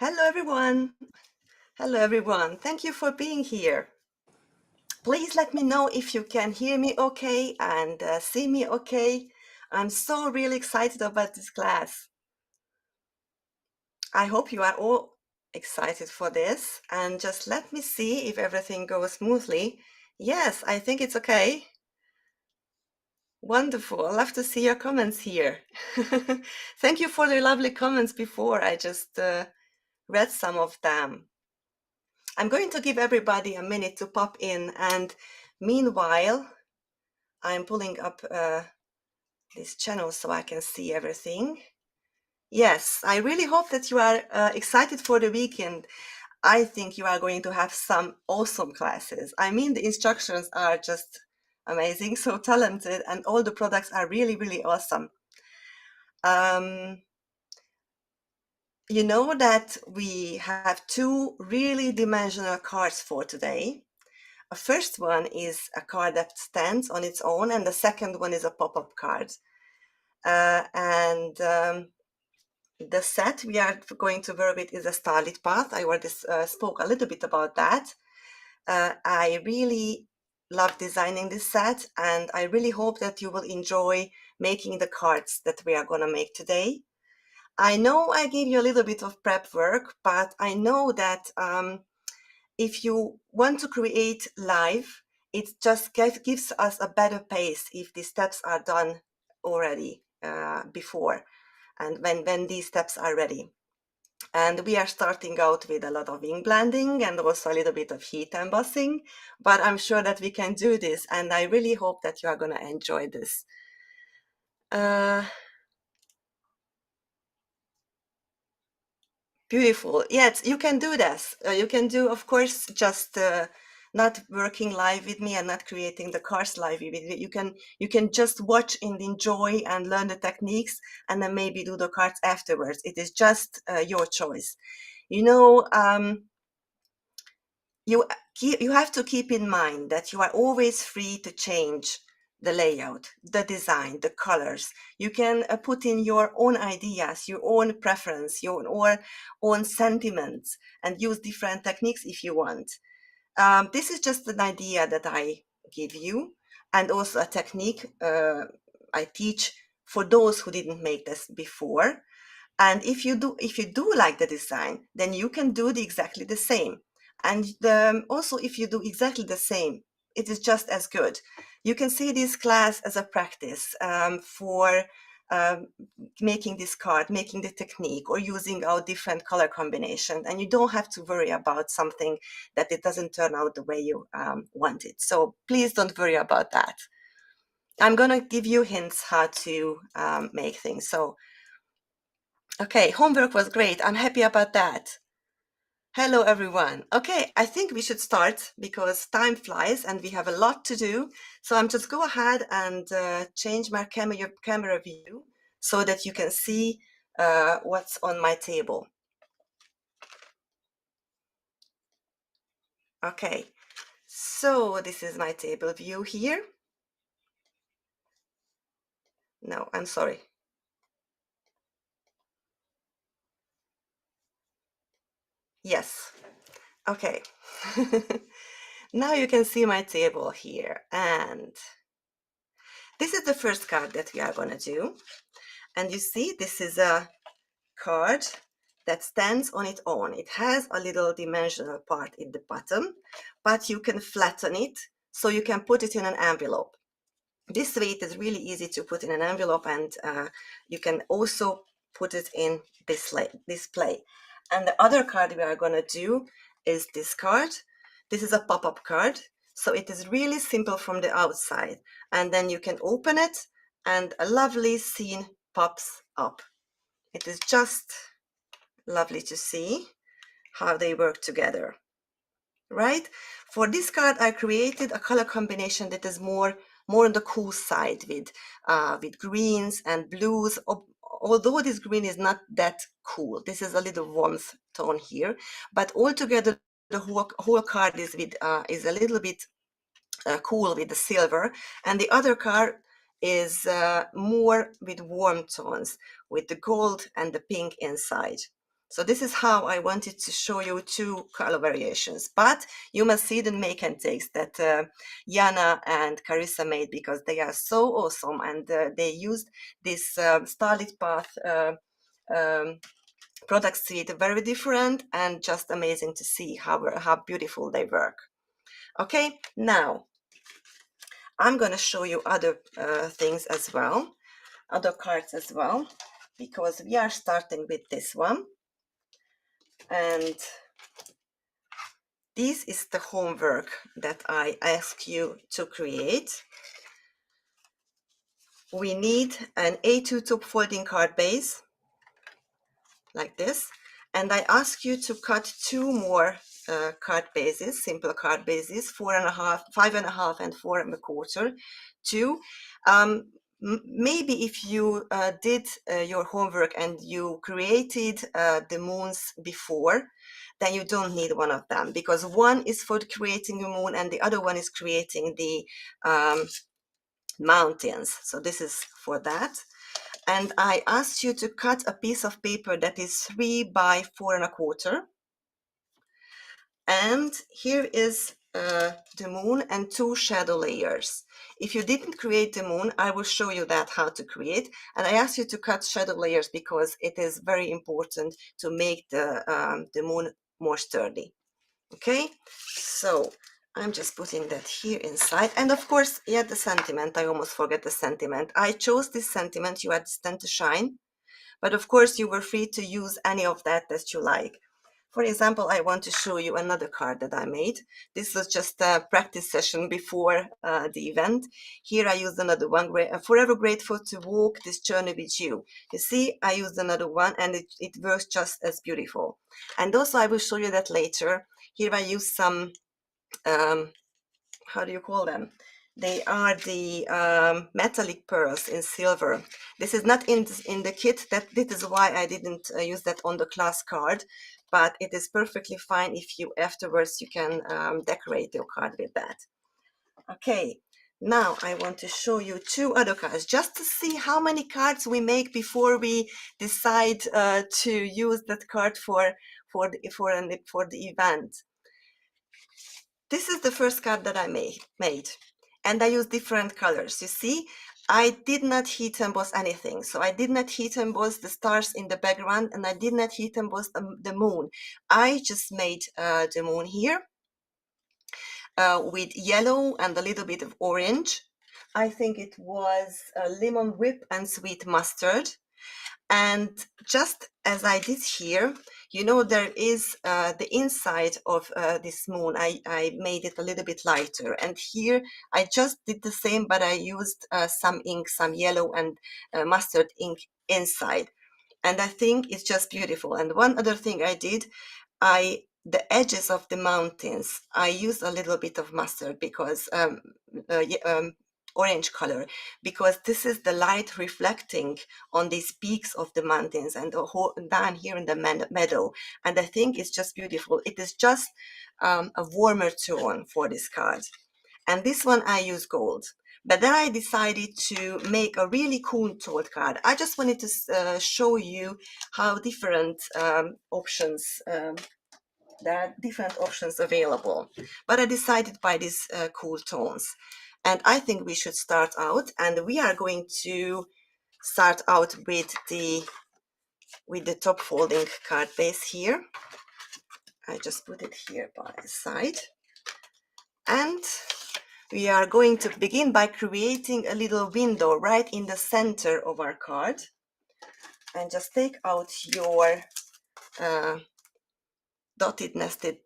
Hello, everyone. Hello, everyone. Thank you for being here. Please let me know if you can hear me okay and see me okay. I'm so really excited about this class. I hope you are all excited for this. And just let me see if everything goes smoothly. Yes, I think it's okay. Wonderful. I love to see your comments here. Thank you for the lovely comments before. I just read some of them. I'm going to give everybody a minute to pop in, and meanwhile, I'm pulling up this channel so I can see everything. Yes, I really hope that you are excited for the weekend. I think you are going to have some awesome classes. I mean, the instructions are just amazing, so talented, and all the products are really, really awesome. You know that we have two really dimensional cards for today. A first one is a card that stands on its own, and the second one is a pop-up card. The set we are going to work with is a Starlit path. I already spoke a little bit about that. I really love designing this set, and I really hope that you will enjoy making the cards that we are going to make today. I know I gave you a little bit of prep work, but I know that if you want to create live, it just gives us a better pace if the steps are done already before, and when these steps are ready. And we are starting out with a lot of ink blending and also a little bit of heat embossing, but I'm sure that we can do this, and I really hope that you are going to enjoy this. Beautiful. Yes, you can do this. You can do, of course, just not working live with me and not creating the cards live with me. You can just watch and enjoy and learn the techniques, and then maybe do the cards afterwards. It is just your choice. You know, you have to keep in mind that you are always free to change the layout, the design, the colors. You can put in your own ideas, your own preference, your own sentiments, and use different techniques if you want. This is just an idea that I give you, and also a technique I teach for those who didn't make this before. And if you do like the design, then you can do exactly the same. And also, if you do exactly the same, it is just as good. You can see this class as a practice for um, making this card, making the technique, or using our different color combinations. And you don't have to worry about something that it doesn't turn out the way you want it. So please don't worry about that. I'm going to give you hints how to make things. So okay, homework was great. I'm happy about that. Hello, everyone. Okay, I think we should start because time flies and we have a lot to do. So I'm just go ahead and change my camera view so that you can see what's on my table. Okay, so this is my table view here. No, I'm sorry. Yes. Okay. Now you can see my table here, and this is the first card that we are going to do. And you see, this is a card that stands on its own. It has a little dimensional part in the bottom, but you can flatten it so you can put it in an envelope. This way it is really easy to put in an envelope, and you can also put it in display. And the other card we are going to do is this card. This is a pop-up card, so it is really simple from the outside, and then you can open it and a lovely scene pops up. It is just lovely to see how they work together, right? For this card, I created a color combination that is more on the cool side with greens and blues. Although this green is not that cool, this is a little warmth tone here, but altogether the whole card is is a little bit cool with the silver, and the other card is more with warm tones with the gold and the pink inside. So this is how I wanted to show you 2 color variations, but you must see the make and takes that Yana and Carissa made, because they are so awesome, and they used this Starlit Path product suite, very different and just amazing to see how beautiful they work. Okay, now I'm going to show you other things as well, other cards as well, because we are starting with this one, and this is the homework that I ask you to create. We need an A2 top folding card base, like this, and I ask you to cut 2 more card bases, simple card bases, 4.5, 5.5, and 4.25. 2. Maybe if you did your homework and you created the moons before, then you don't need one of them, because one is for creating a moon and the other one is creating the mountains. So this is for that. And I asked you to cut a piece of paper that is 3 by 4.25. And here is the moon and 2 shadow layers. If you didn't create the moon, I will show you that how to create. And I asked you to cut shadow layers because it is very important to make the moon more sturdy. Okay, so I'm just putting that here inside. And of course, yeah, the sentiment, I almost forget the sentiment. I chose this sentiment, you are destined to shine, but of course you were free to use any of that you like. For example, I want to show you another card that I made. This was just a practice session before the event. Here I used another one, forever grateful to walk this journey with you. You see, I used another one, and it works just as beautiful. And also I will show you that later. Here I use some, how do you call them? They are the metallic pearls in silver. This is not in the kit. This is why I didn't use that on the class card, but it is perfectly fine if you afterwards you can decorate your card with that. Okay, now I want to show you 2 other cards just to see how many cards we make before we decide to use that card for the event. This is the first card that I made, and I used different colors. You see, I did not heat emboss anything. So I did not heat emboss the stars in the background, and I did not heat emboss the moon. I just made the moon here with yellow and a little bit of orange. I think it was lemon whip and sweet mustard. And just as I did here, you know, there is the inside of this moon. I made it a little bit lighter. And here I just did the same, but I used some ink, some yellow and mustard ink inside. And I think it's just beautiful. And one other thing I did, the edges of the mountains, I used a little bit of mustard because orange color, because this is the light reflecting on these peaks of the mountains and the whole down here in the meadow. And I think it's just beautiful. It is just a warmer tone for this card. And this one I use gold. But then I decided to make a really cool told card. I just wanted to show you how different options, there are different options available. But I decided by these cool tones. And I think we should start out, and we are going to start out with the top folding card base here. I just put it here by the side. And we are going to begin by creating a little window right in the center of our card. And just take out your dotted nested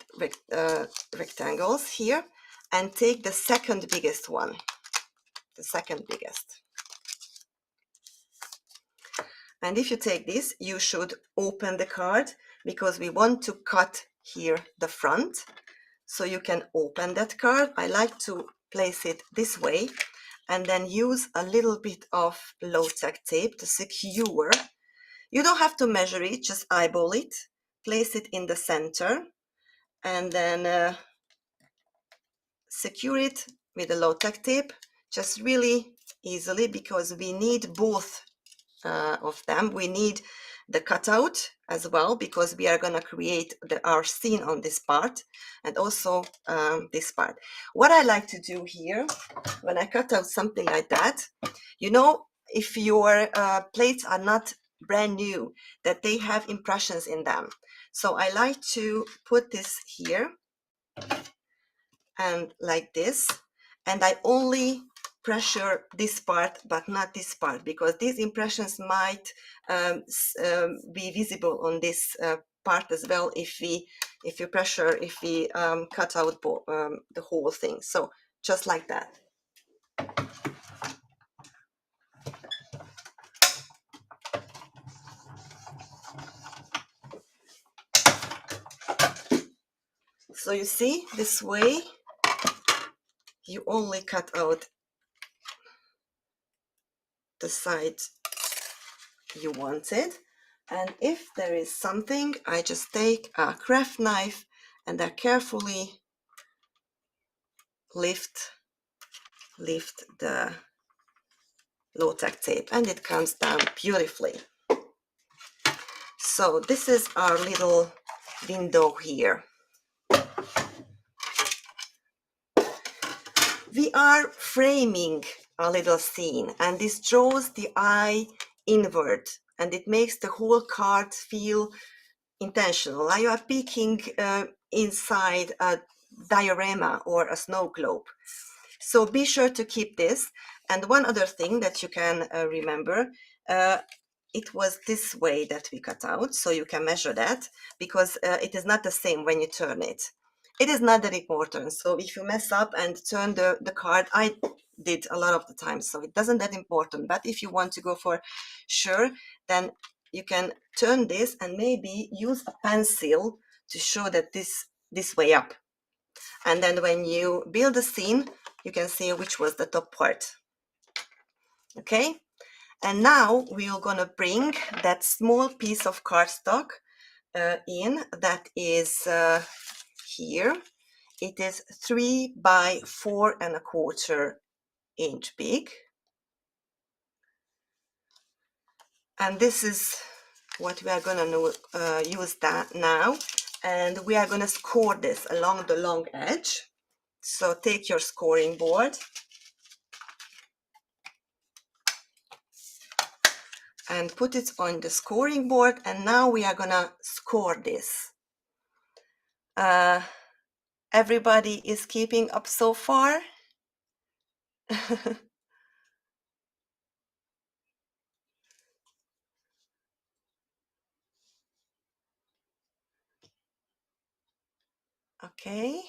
rectangles here and take the second biggest one, the second biggest. And if you take this, you should open the card because we want to cut here the front. So you can open that card. I like to place it this way and then use a little bit of low-tack tape to secure. You don't have to measure it, just eyeball it, place it in the center, and then secure it with a low-tack tape, just really easily, because we need both of them. We need the cutout as well, because we are going to create our scene on this part, and also this part. What I like to do here, when I cut out something like that, you know, if your plates are not brand new, that they have impressions in them. So I like to put this here and like this, and I only pressure this part but not this part, because these impressions might be visible on this part as well if we cut out the whole thing. So just like that. So you see, this way you only cut out the side you wanted, and if there is something, I just take a craft knife and I carefully lift the low-tack tape, and it comes down beautifully. So this is our little window here. We are framing a little scene, and this draws the eye inward, and it makes the whole card feel intentional, like you are peeking inside a diorama or a snow globe. So be sure to keep this. And one other thing that you can remember, it was this way that we cut out, so you can measure that, because it is not the same when you turn it. It is not that important, so if you mess up and turn the card, I did a lot of the time, so it doesn't that important. But if you want to go for sure, then you can turn this and maybe use a pencil to show that this way up. And then when you build the scene, you can see which was the top part. Okay, and now we are gonna bring that small piece of cardstock in, that is here. It is 3 by 4¼ inch big, and this is what we are gonna use that now, and we are gonna score this along the long edge. So take your scoring board and put it on the scoring board, and now we are gonna score this. Everybody is keeping up so far? Okay.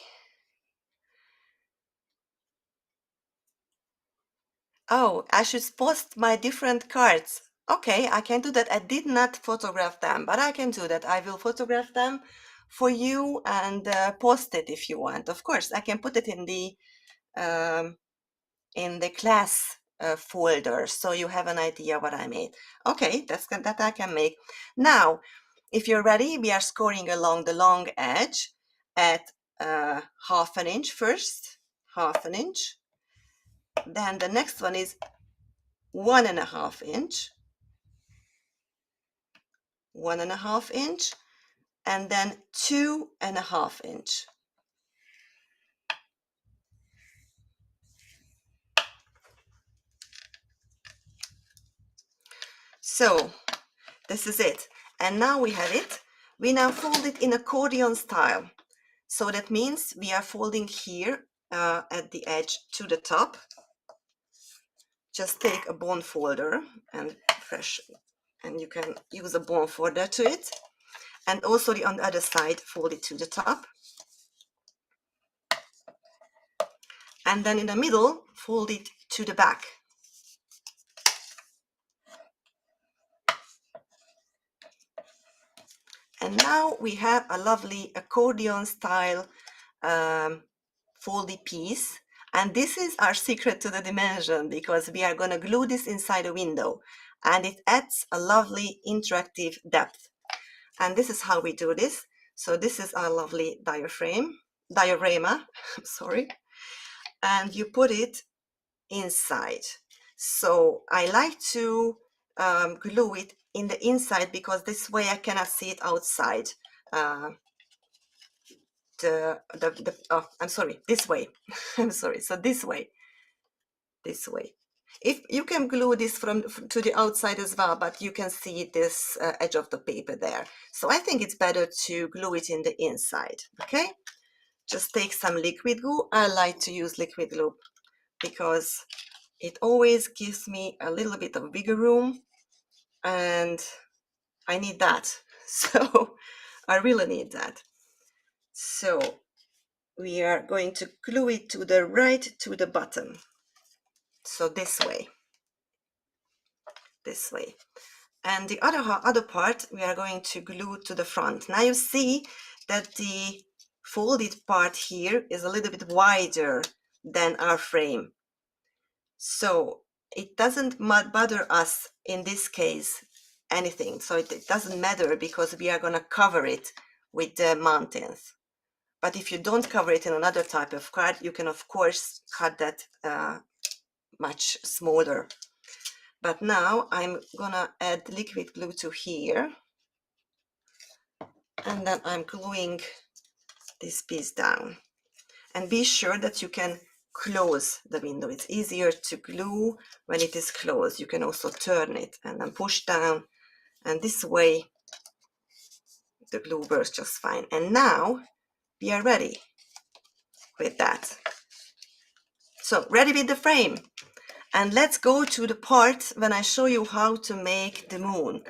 Oh, I should post my different cards. Okay, I can do that. I did not photograph them, but I can do that. I will photograph them for you and post it if you want. Of course, I can put it um, in the class folder, so you have an idea what I made. Okay, that I can make. Now, if you're ready, we are scoring along the long edge at 1/2 inch first, 1/2 inch. Then the next one is 1½ inch, 1½ inch, and then 2½ inch. So this is it. And now we have it. We now fold it in accordion style. So that means we are folding here at the edge to the top. Just take a bone folder and press, and you can use a bone folder to it. And also on the other side, fold it to the top. And then in the middle, fold it to the back. And now we have a lovely accordion style foldy piece. And this is our secret to the dimension, because we are going to glue this inside a window, and it adds a lovely interactive depth. And this is how we do this. So this is our lovely diorama, sorry, and you put it inside. So I like to glue it in the inside because this way I cannot see it outside. I'm sorry, this way. I'm sorry, so this way. If you can glue this from to the outside as well, but you can see this edge of the paper there. So I think it's better to glue it in the inside. Okay, just take some liquid glue. I like to use liquid glue because it always gives me a little bit of bigger room, and I need that. So I really need that. So we are going to glue it to the right, to the bottom. So this way. And the other part we are going to glue to the front. Now you see that the folded part here is a little bit wider than our frame. So it doesn't bother us in this case anything. So it doesn't matter because we are going to cover it with the mountains. But if you don't cover it in another type of card, you can of course cut that much smaller. But now I'm gonna add liquid glue to here, and then I'm gluing this piece down. And be sure that you can close the window. It's easier to glue when it is closed. You can also turn it and then push down, and this way the glue works just fine. And now we are ready with that. So ready with the frame. And let's go to the part when I show you how to make the moon.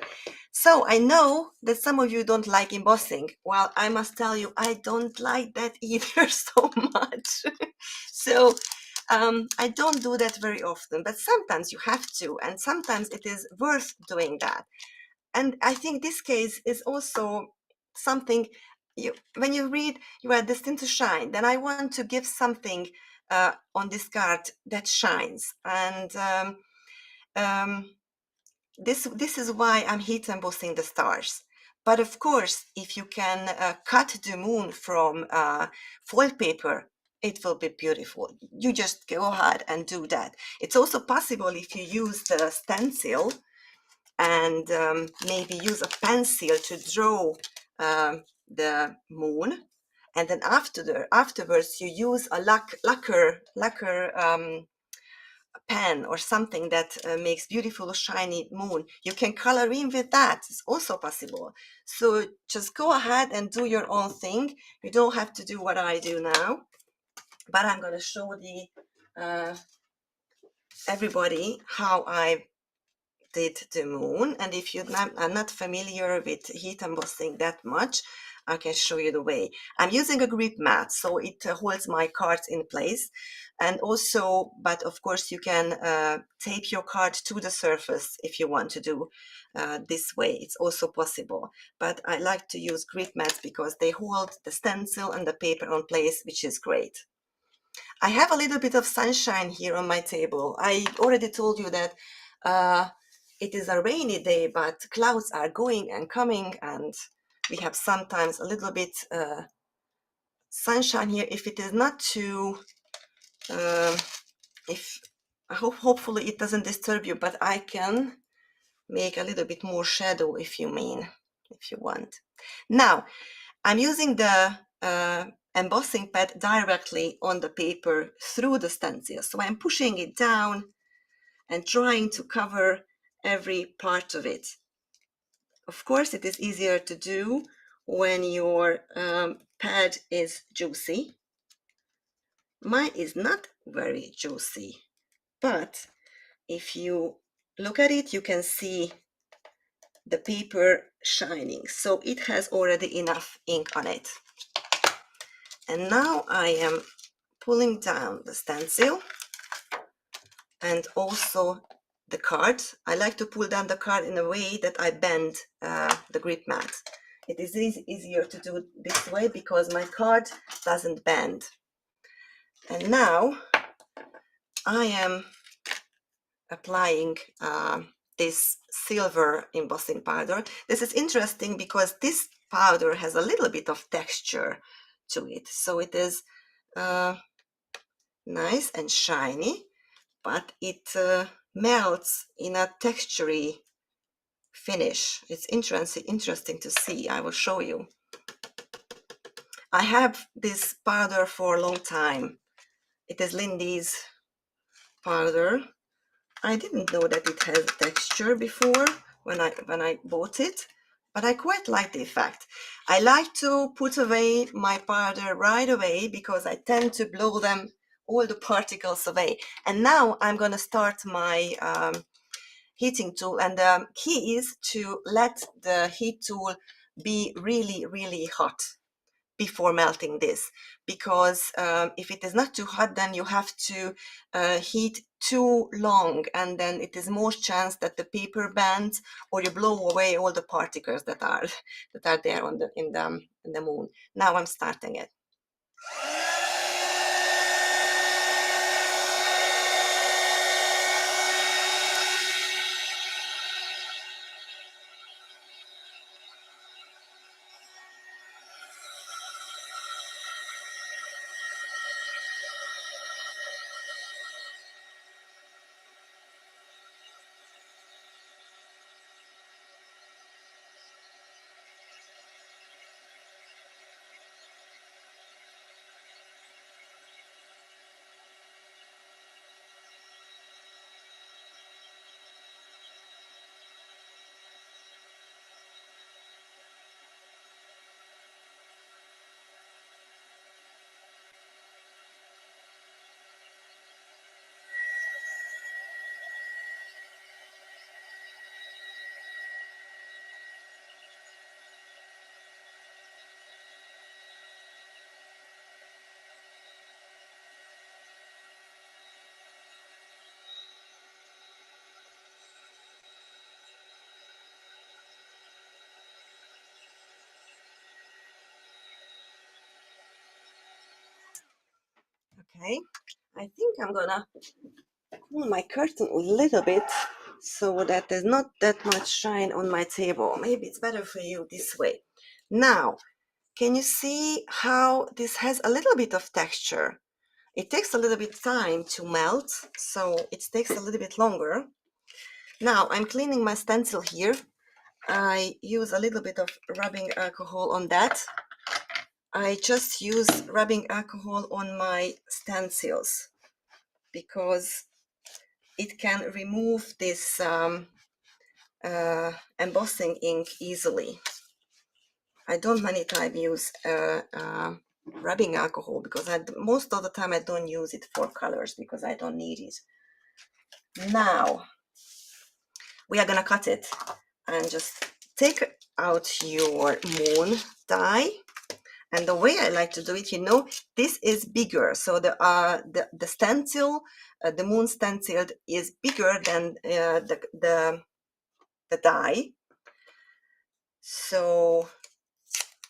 So I know that some of you don't like embossing. Well, I must tell you, I don't like that either so much. So I don't do that very often, but sometimes you have to, and sometimes it is worth doing that. And I think this case is also something, when you read "You are destined to shine," then I want to give something on this card that shines. And this is why I'm heat embossing the stars. But of course, if you can cut the moon from foil paper, it will be beautiful. You just go ahead and do that. It's also possible if you use the stencil and maybe use a pencil to draw the moon, and then afterwards you use a lacquer pen or something that makes beautiful shiny moon. You can color in with that. It's also possible. So just go ahead and do your own thing. You don't have to do what I do now, but I'm going to show everybody how I did the moon. And if you are not familiar with heat embossing that much, I can show you the way. I'm using a grip mat, so it holds my cards in place. And also, but of course you can tape your card to the surface if you want to do this way. It's also possible. But I like to use grip mats because they hold the stencil and the paper on place, which is great. I have a little bit of sunshine here on my table. I already told you that it is a rainy day, but clouds are going and coming, and we have sometimes a little bit sunshine here. If it is not too, hopefully it doesn't disturb you, but I can make a little bit more shadow if you want. Now, I'm using the embossing pad directly on the paper through the stencil. So I'm pushing it down and trying to cover every part of it. Of course, it is easier to do when your pad is juicy. Mine is not very juicy, but if you look at it, you can see the paper shining. So it has already enough ink on it. And now I am pulling down the stencil and also the card. I like to pull down the card in a way that I bend the grip mat. It is easier to do this way because my card doesn't bend. And now I am applying this silver embossing powder. This is interesting because this powder has a little bit of texture to it. So it is nice and shiny, but it melts in a textury finish. It's interesting to see. I will show you. I have this powder for a long time. It is Lindy's powder. I didn't know that it has texture before when I bought it, but I quite like the effect. I like to put away my powder right away because I tend to blow them, all the particles away. And now I'm going to start my heating tool, and the key is to let the heat tool be really hot before melting this, because if it is not too hot, then you have to heat too long, and then it is more chance that the paper bends or you blow away all the particles that are there on the in the moon. Now I'm starting it. Okay, I think I'm gonna pull my curtain a little bit so that there's not that much shine on my table. Maybe it's better for you this way. Now, can you see how this has a little bit of texture? It takes a little bit time to melt, so it takes a little bit longer. Now I'm cleaning my stencil here. I use a little bit of rubbing alcohol on that. I just use rubbing alcohol on my stencils because it can remove this embossing ink easily. I don't many times use rubbing alcohol because most of the time I don't use it for colors because I don't need it. Now we are gonna cut it, and just take out your moon die. And the way I like to do it, this is bigger, so the stencil, the moon stencil is bigger than the die. So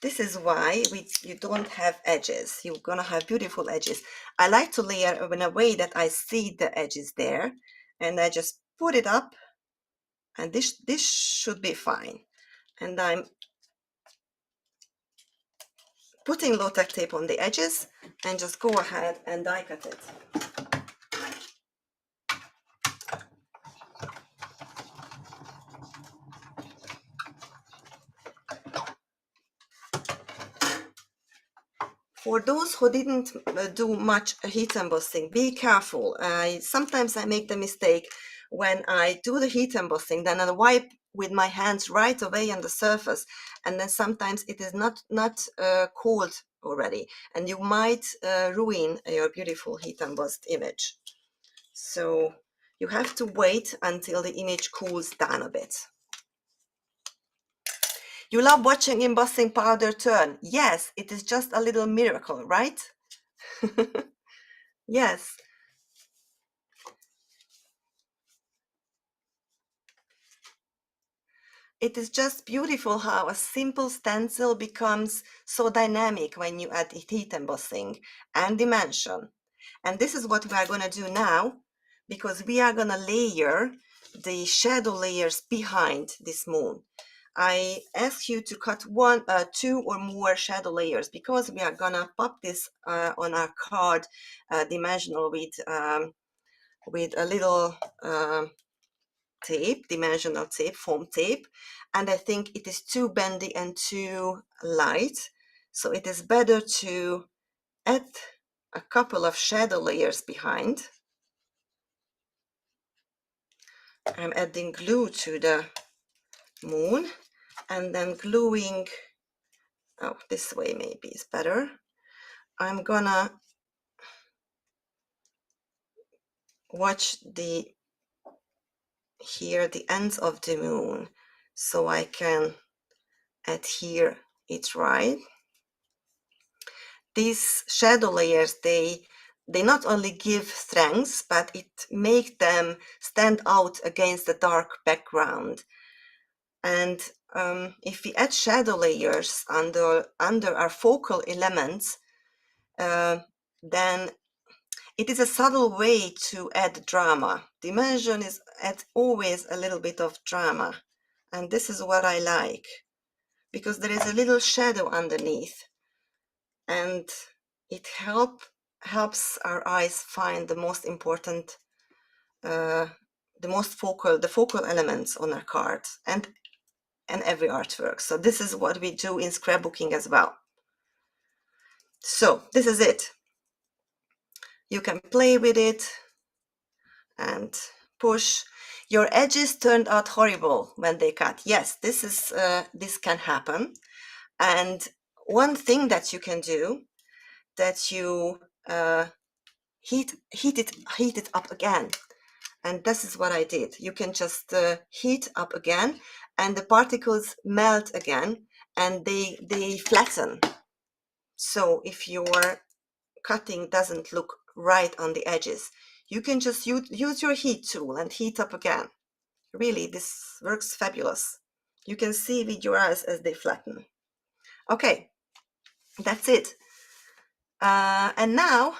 this is why you don't have edges. You're gonna have beautiful edges. I like to layer in a way that I see the edges there, and I just put it up, and this should be fine. And I'm putting low-tack tape on the edges and just go ahead and die cut it. For those who didn't do much heat embossing, be careful. Sometimes I make the mistake when I do the heat embossing, then I wipe with my hands right away on the surface, and then sometimes it is not cold already, and you might ruin your beautiful heat embossed image. So you have to wait until the image cools down a bit. You love watching embossing powder turn. Yes, it is just a little miracle, right? Yes. It is just beautiful how a simple stencil becomes so dynamic when you add heat embossing and dimension. And this is what we are going to do now, because we are going to layer the shadow layers behind this moon. I ask you to cut two or more shadow layers because we are going to pop this on our card dimensional with a little tape, dimensional tape, foam tape, and I think it is too bendy and too light. So it is better to add a couple of shadow layers behind. I'm adding glue to the moon and then gluing, oh, this way maybe is better. I'm gonna watch the ends of the moon so I can adhere it right. These shadow layers, they not only give strength, but it make them stand out against the dark background. And if we add shadow layers under our focal elements, then it is a subtle way to add drama. The immersion is always a little bit of drama, and this is what I like, because there is a little shadow underneath, and it helps our eyes find the most important, the focal elements on our card and every artwork. So this is what we do in scrapbooking as well. So this is it. You can play with it and push. Your edges turned out horrible when they cut. Yes, this can happen. And one thing that you can do, that you heat it up again. And this is what I did. You can just heat up again, and the particles melt again, and they flatten. So if your cutting doesn't look right on the edges, you can just use your heat tool and heat up again. Really, this works fabulous. You can see with your eyes as they flatten. Okay, that's it. And now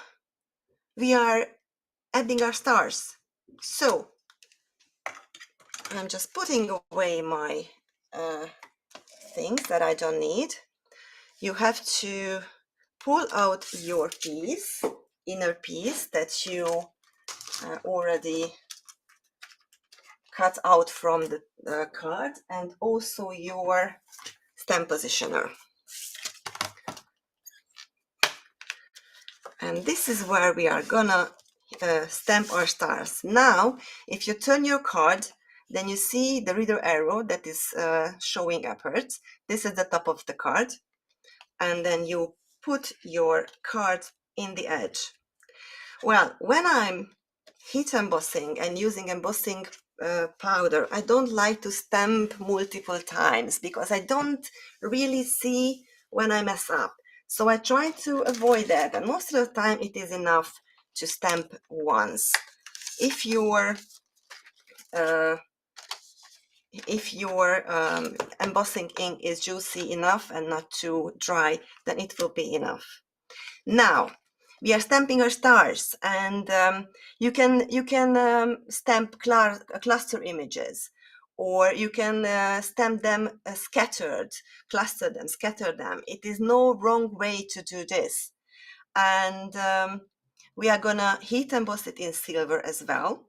we are adding our stars. So I'm just putting away my things that I don't need. You have to pull out your inner piece that you already cut out from the card, and also your stamp positioner. And this is where we are gonna stamp our stars. Now, if you turn your card, then you see the reader arrow that is showing upwards. This is the top of the card. And then you put your card in the edge. Well, when I'm heat embossing and using embossing powder, I don't like to stamp multiple times because I don't really see when I mess up. So I try to avoid that, and most of the time it is enough to stamp once. If your embossing ink is juicy enough and not too dry, then it will be enough. Now we are stamping our stars, and you can stamp cluster images, or you can stamp them scattered, cluster them, scatter them. It is no wrong way to do this. And we are gonna heat emboss it in silver as well.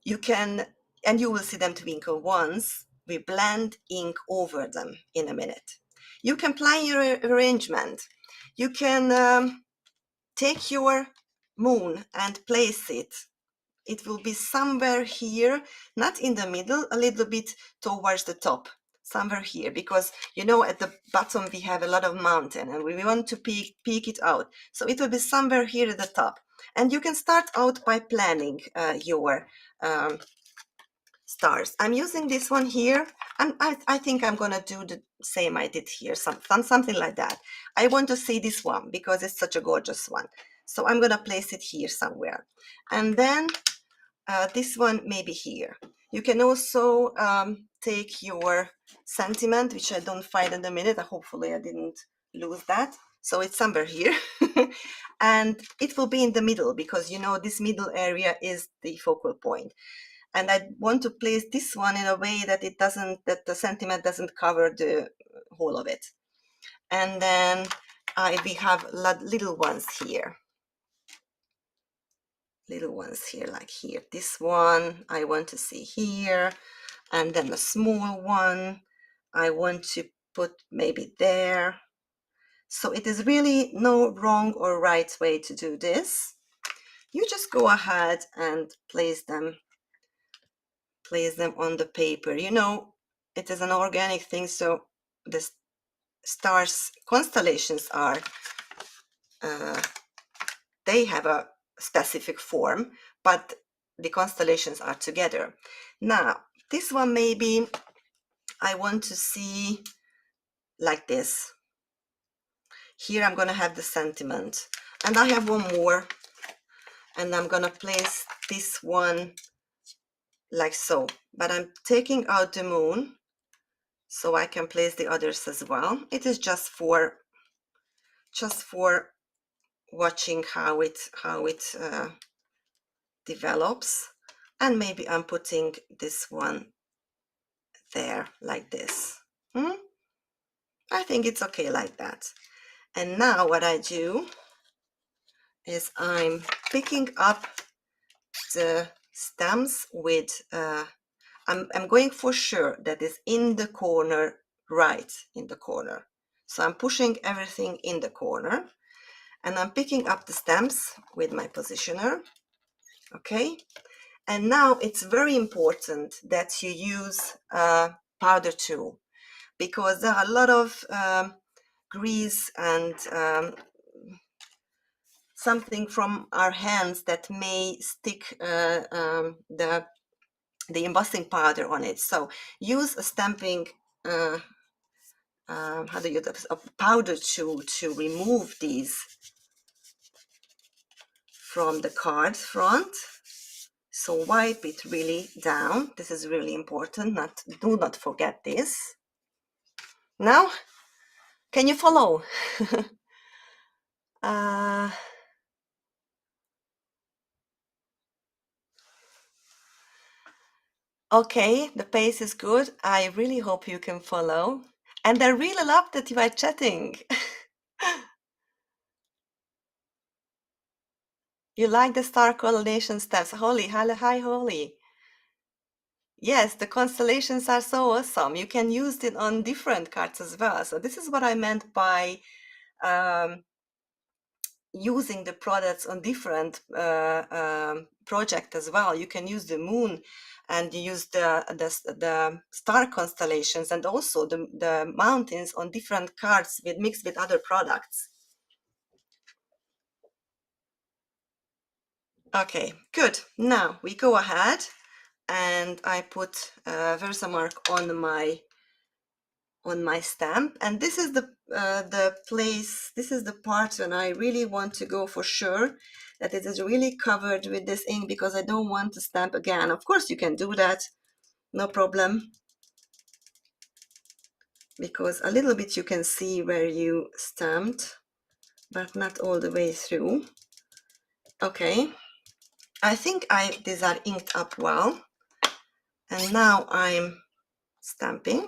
You can, and you will see them twinkle once we blend ink over them in a minute. You can plan your arrangement. You can take your moon and place it. It will be somewhere here, not in the middle, a little bit towards the top, somewhere here, because you know at the bottom we have a lot of mountain and we want to peek it out. So it will be somewhere here at the top. And you can start out by planning your stars. I'm using this one here, and I think I'm gonna do the same I did here, something like that. I want to see this one because it's such a gorgeous one. So I'm gonna place it here somewhere. And then this one maybe here. You can also take your sentiment, which I don't find in a minute. Hopefully I didn't lose that. So it's somewhere here. And it will be in the middle because you know this middle area is the focal point. And I want to place this one in a way that that the sentiment doesn't cover the whole of it. And then we have little ones here. little ones here, like here. This one I want to see here, and then a small one I want to put maybe there. So it is really no wrong or right way to do this. You just go ahead and place them on the paper. You know, it is an organic thing, so the stars, constellations are, they have a specific form, but the constellations are together. Now, this one maybe I want to see like this. Here I'm going to have the sentiment, and I have one more, and I'm going to place this one like so, but I'm taking out the moon so I can place the others as well. It is just for watching how it develops. And maybe I'm putting this one there like this. I think it's okay like that. And now what I do is I'm picking up the stems with I'm going for sure that is in the corner, right in the corner. So I'm pushing everything in the corner, and I'm picking up the stems with my positioner. Okay, and now it's very important that you use a powder tool, because there are a lot of grease and something from our hands that may stick the embossing powder on it. So use a stamping how do you use a powder tool to remove these from the card front. So wipe it really down. This is really important. Do not forget this. Now, can you follow? Okay, the pace is good. I really hope you can follow. And I really love that you are chatting. You like the star correlation steps. Holly, hi, Holly. Yes, the constellations are so awesome. You can use it on different cards as well. So this is what I meant by using the products on different project as well. You can use the moon, and you use the star constellations, and also the mountains on different cards mixed with other products. Okay, good. Now we go ahead, and I put Versamark on my stamp, and this is the place, this is the part when I really want to go for sure that it is really covered with this ink, because I don't want to stamp again. Of course you can do that, no problem, because a little bit you can see where you stamped, but not all the way through. Okay, I think these are inked up well, and now I'm stamping,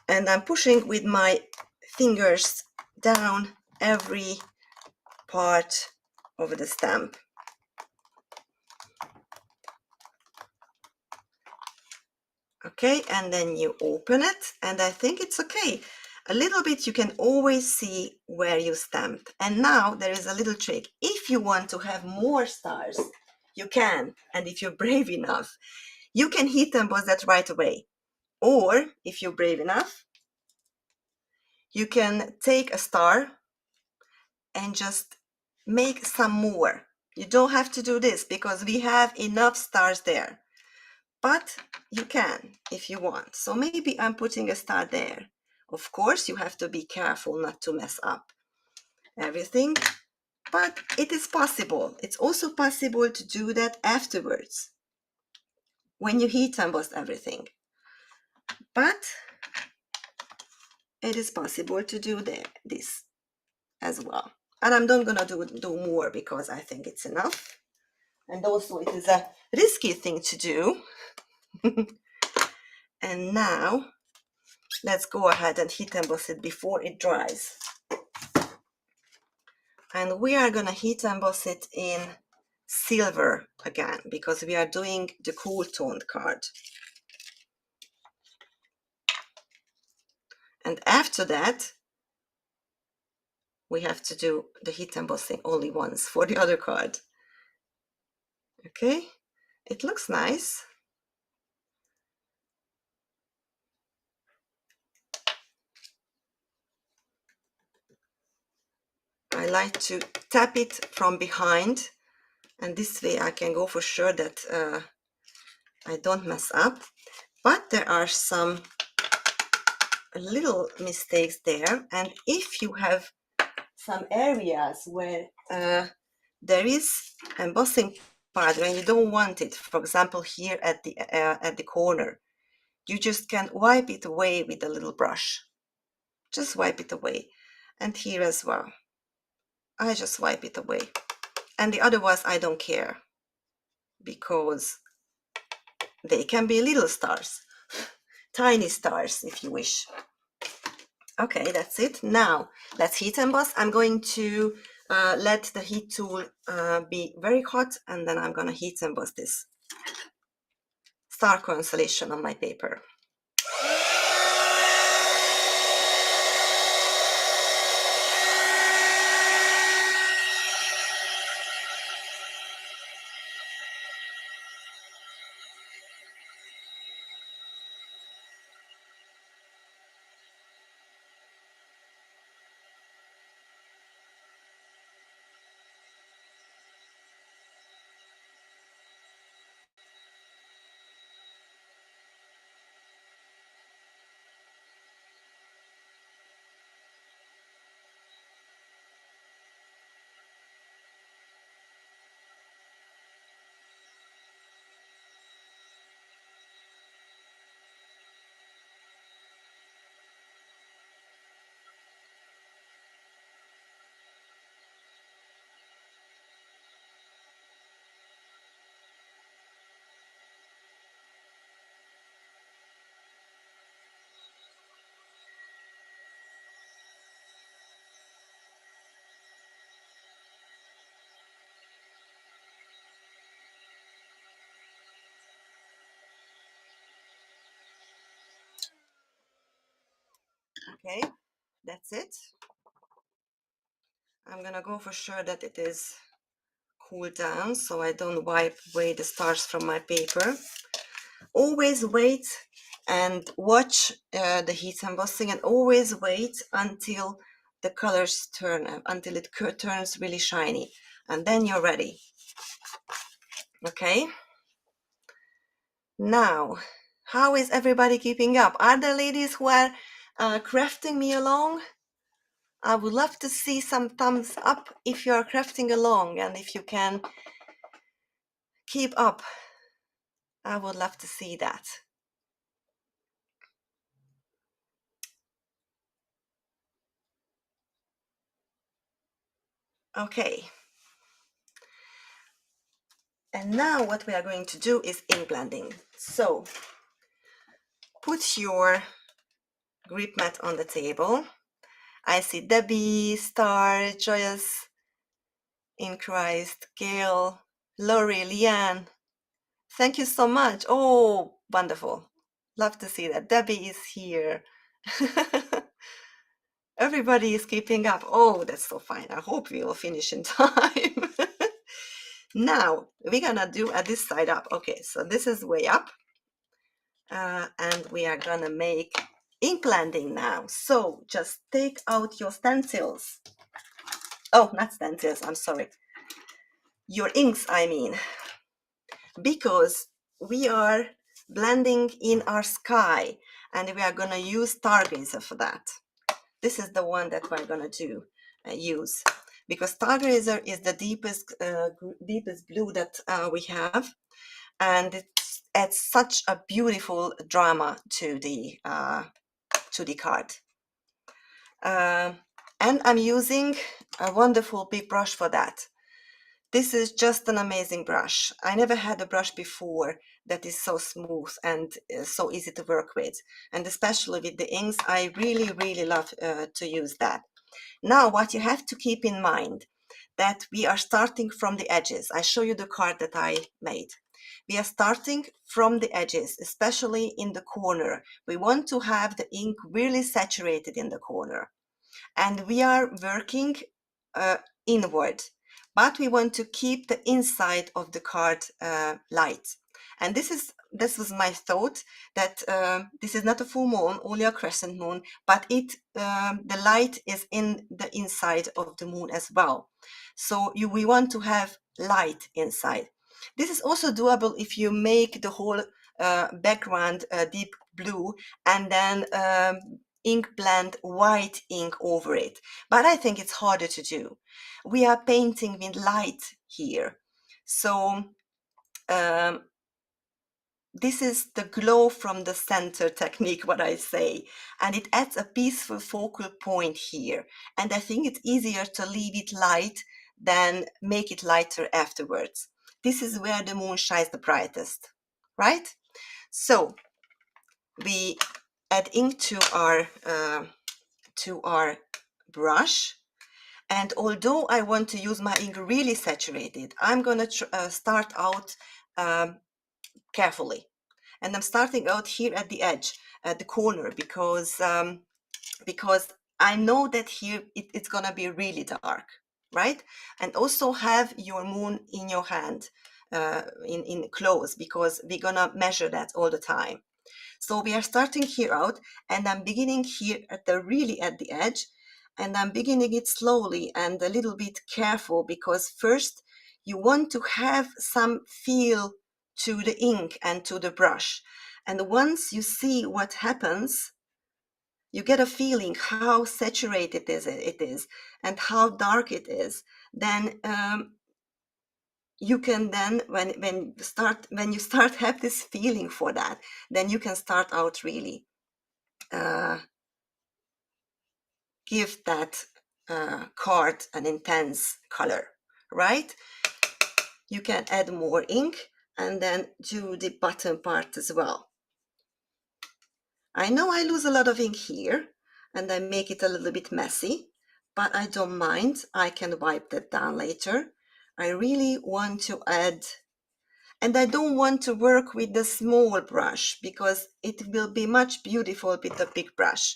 and I'm pushing with my fingers down every part of the stamp. Okay, and then you open it, and I think it's okay. A little bit you can always see where you stamped. And now there is a little trick. If you want to have more stars, you can, and if you're brave enough, you can heat emboss that right away. Or if you're brave enough, you can take a star and just make some more. You don't have to do this because we have enough stars there, but you can if you want. So maybe I'm putting a star there. Of course, you have to be careful not to mess up everything, but it is possible. It's also possible to do that afterwards when you heat emboss everything. But it is possible to do this as well. And I'm not gonna do more because I think it's enough. And also it is a risky thing to do. And now let's go ahead and heat emboss it before it dries. And we are gonna heat emboss it in silver again, because we are doing the cool toned card. And after that, we have to do the heat embossing only once for the other card. Okay, it looks nice. I like to tap it from behind, and this way I can go for sure that I don't mess up. But there are some little mistakes there, and if you have some areas where there is embossing powder and you don't want it, for example here at the corner, you just can wipe it away with a little brush. Just wipe it away. And here as well, I just wipe it away. And the other ones I don't care, because they can be little stars, tiny stars if you wish. Okay, that's it. Now let's heat emboss. I'm going to let the heat tool be very hot, and then I'm going to heat emboss this star constellation on my paper. Okay, that's it. I'm gonna go for sure that it is cooled down so I don't wipe away the stars from my paper. Always wait and watch the heat embossing, and always wait until the colors turn, until it turns really shiny, and then you're ready. Okay, now how is everybody keeping up? Are there ladies who are crafting me along? I would love to see some thumbs up if you are crafting along, and if you can keep up, I would love to see that. Okay, and now what we are going to do is ink blending. So put your grip mat on the table. I see Debbie, Star, Joyous, in Christ, Gail, Lori, Leanne. Thank you so much. Oh, wonderful. Love to see that. Debbie is here. Everybody is keeping up. Oh, that's so fine. I hope we will finish in time. Now, we're gonna do this side up. Okay, so this is way up. And we are gonna make ink blending now. So just take out your stencils. Oh, not stencils, I'm sorry. Your inks, I mean. Because we are blending in our sky, and we are gonna use Stargazer for that. This is the one that we're gonna use, because Stargazer is the deepest blue that we have, and it adds such a beautiful drama to the card. And I'm using a wonderful big brush for that. This is just an amazing brush. I never had a brush before that is so smooth and so easy to work with. And especially with the inks, I really, really love to use that. Now, what you have to keep in mind, that we are starting from the edges. I show you the card that I made. We are starting from the edges, especially in the corner. We want to have the ink really saturated in the corner. And we are working inward, but we want to keep the inside of the card light. And this was my thought, that this is not a full moon, only a crescent moon, but the light is in the inside of the moon as well. So we want to have light inside. This is also doable if you make the whole background deep blue and then ink blend white ink over it. But I think it's harder to do. We are painting with light here. So this is the glow from the center technique, what I say, and it adds a peaceful focal point here. And I think it's easier to leave it light than make it lighter afterwards. This is where the moon shines the brightest, right? So we add ink to our brush. And although I want to use my ink really saturated, I'm going to start out carefully. And I'm starting out here at the edge, at the corner, because I know that here it's going to be really dark, right? And also have your moon in your hand, in close, because we're going to measure that all the time. So we are starting here out, and I'm beginning here at the edge, and I'm beginning it slowly and a little bit careful, because first you want to have some feel to the ink and to the brush. And once you see what happens, you get a feeling how saturated it is and how dark it is. Then you can then, when you start have this feeling for that, then you can start out really give that card an intense color, right? You can add more ink and then do the bottom part as well. I know I lose a lot of ink here and I make it a little bit messy, but I don't mind. I can wipe that down later. I really want to add, and I don't want to work with the small brush because it will be much beautiful with the big brush.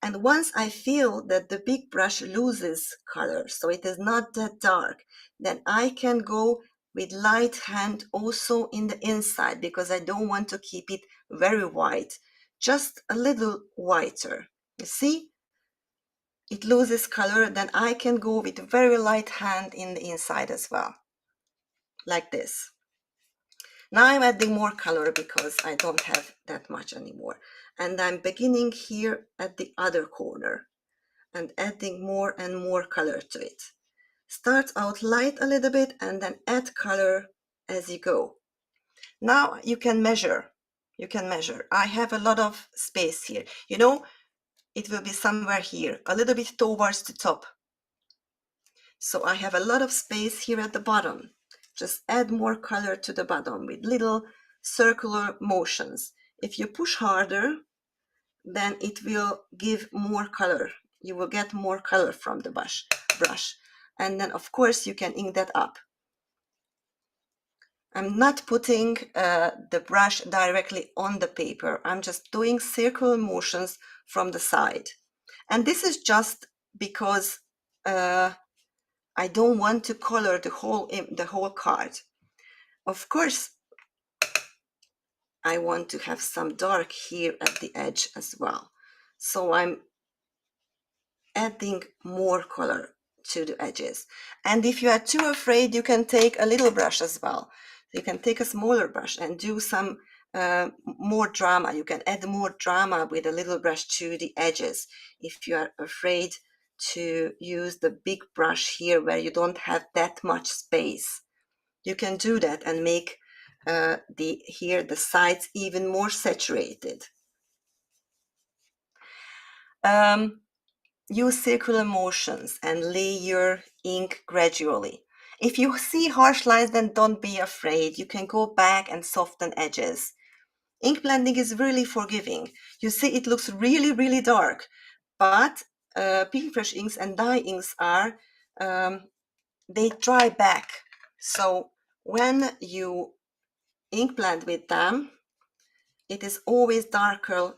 And once I feel that the big brush loses color, so it is not that dark, then I can go with light hand also in the inside, because I don't want to keep it very white, just a little whiter. You see? It loses color, then I can go with very light hand in the inside as well, like this. Now I'm adding more color because I don't have that much anymore. And I'm beginning here at the other corner and adding more and more color to it. Start out light a little bit and then add color as you go. Now you can measure. You can measure. I have a lot of space here. You know, it will be somewhere here, a little bit towards the top. So I have a lot of space here at the bottom. Just add more color to the bottom with little circular motions. If you push harder, then it will give more color. You will get more color from the brush. And then of course you can ink that up. I'm not putting the brush directly on the paper. I'm just doing circular motions from the side. And this is just because I don't want to color the whole card. Of course, I want to have some dark here at the edge as well. So I'm adding more color to the edges. And if you are too afraid, you can take a little brush as well. You can take a smaller brush and do some more drama. You can add more drama with a little brush to the edges. If you are afraid to use the big brush here where you don't have that much space, you can do that and make the sides even more saturated. Use circular motions and lay your ink gradually. If you see harsh lines, then don't be afraid. You can go back and soften edges. Ink blending is really forgiving. You see, it looks really, really dark, but pink brush inks and dye inks are they dry back. So when you ink blend with them, it is always darker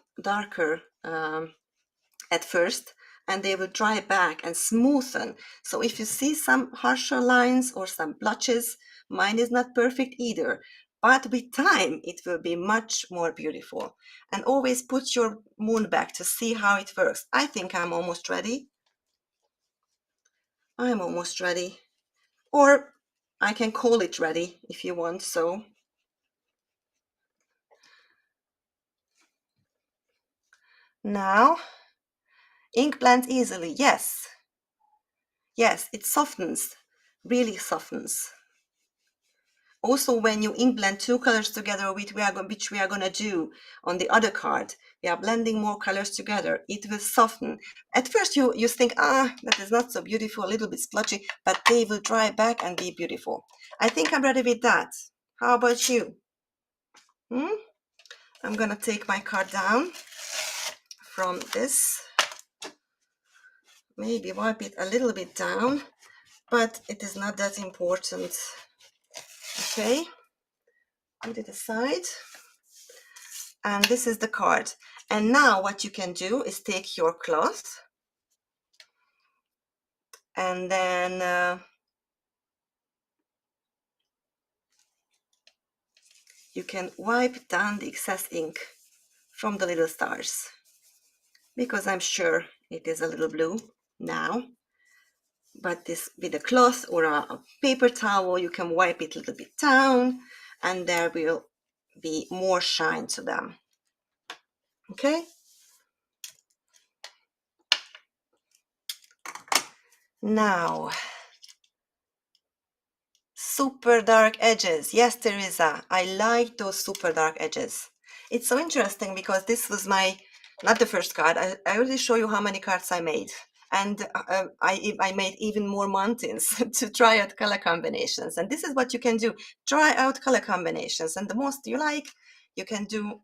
at first, and they will dry back and smoothen. So if you see some harsher lines or some blotches, mine is not perfect either, but with time it will be much more beautiful. And always put your moon back to see how it works. I think I'm almost ready. I'm almost ready. Or I can call it ready if you want. So now ink blends easily. Yes, it softens, really softens. Also, when you ink blend two colors together, which we are going to do on the other card, we are blending more colors together, it will soften. At first you think, that is not so beautiful, a little bit splotchy, but they will dry back and be beautiful. I think I'm ready with that. How about you? I'm going to take my card down from this. Maybe wipe it a little bit down, but it is not that important. Okay, put it aside. And this is the card. And now what you can do is take your cloth and then you can wipe down the excess ink from the little stars, because I'm sure it is a little blue now. But this, with a cloth or a paper towel, you can wipe it a little bit down and there will be more shine to them. Okay? Now, super dark edges. Yes, Teresa, I like those super dark edges. It's so interesting because this was not the first card. I already show you how many cards I made. And I made even more mountains to try out color combinations. And this is what you can do. Try out color combinations. And the most you like, you can do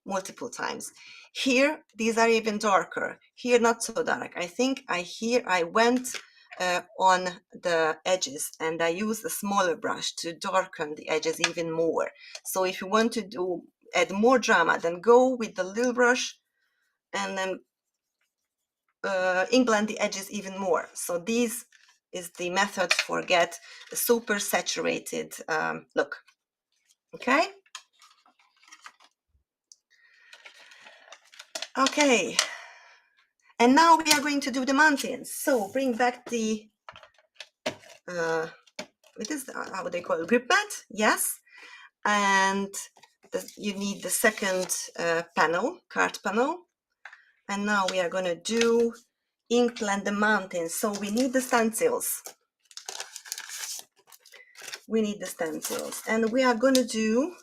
multiple times. Here, these are even darker. Here, not so dark. I think I went on the edges and I used a smaller brush to darken the edges even more. So if you want to add more drama, then go with the little brush and then ink blend the edges even more. So this is the method for get a super saturated look. Okay. Okay. And now we are going to do the mountains. So bring back the it is how they call it, grip mat. Yes. And you need the second card panel. And now we are going to do ink blend the mountains. So we need the stencils. And we are going to do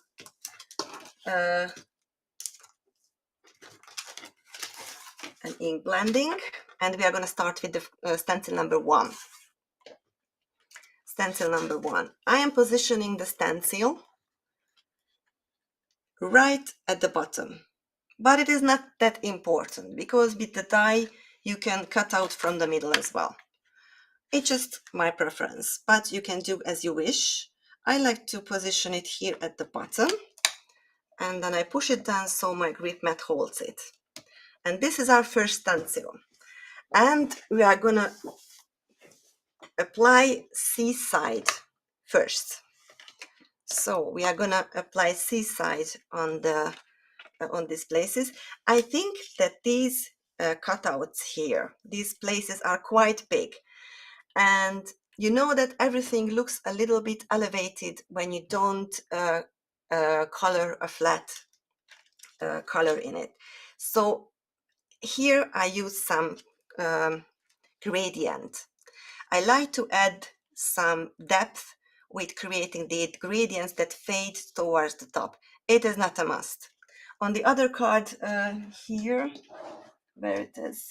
an ink blending, and we are going to start with the stencil number 1. Stencil number 1. I am positioning the stencil right at the bottom, but it is not that important because with the die you can cut out from the middle as well. It's just my preference, but you can do as you wish. I like to position it here at the bottom, and then I push it down so my grip mat holds it. And this is our first stencil. And we are going to apply seaside first. So we are going to apply seaside on these places. I think that these cutouts here, these places are quite big. And you know that everything looks a little bit elevated when you don't color a flat color in it. So here I use some gradient. I like to add some depth with creating the gradients that fade towards the top. It is not a must. On the other card here, where it is,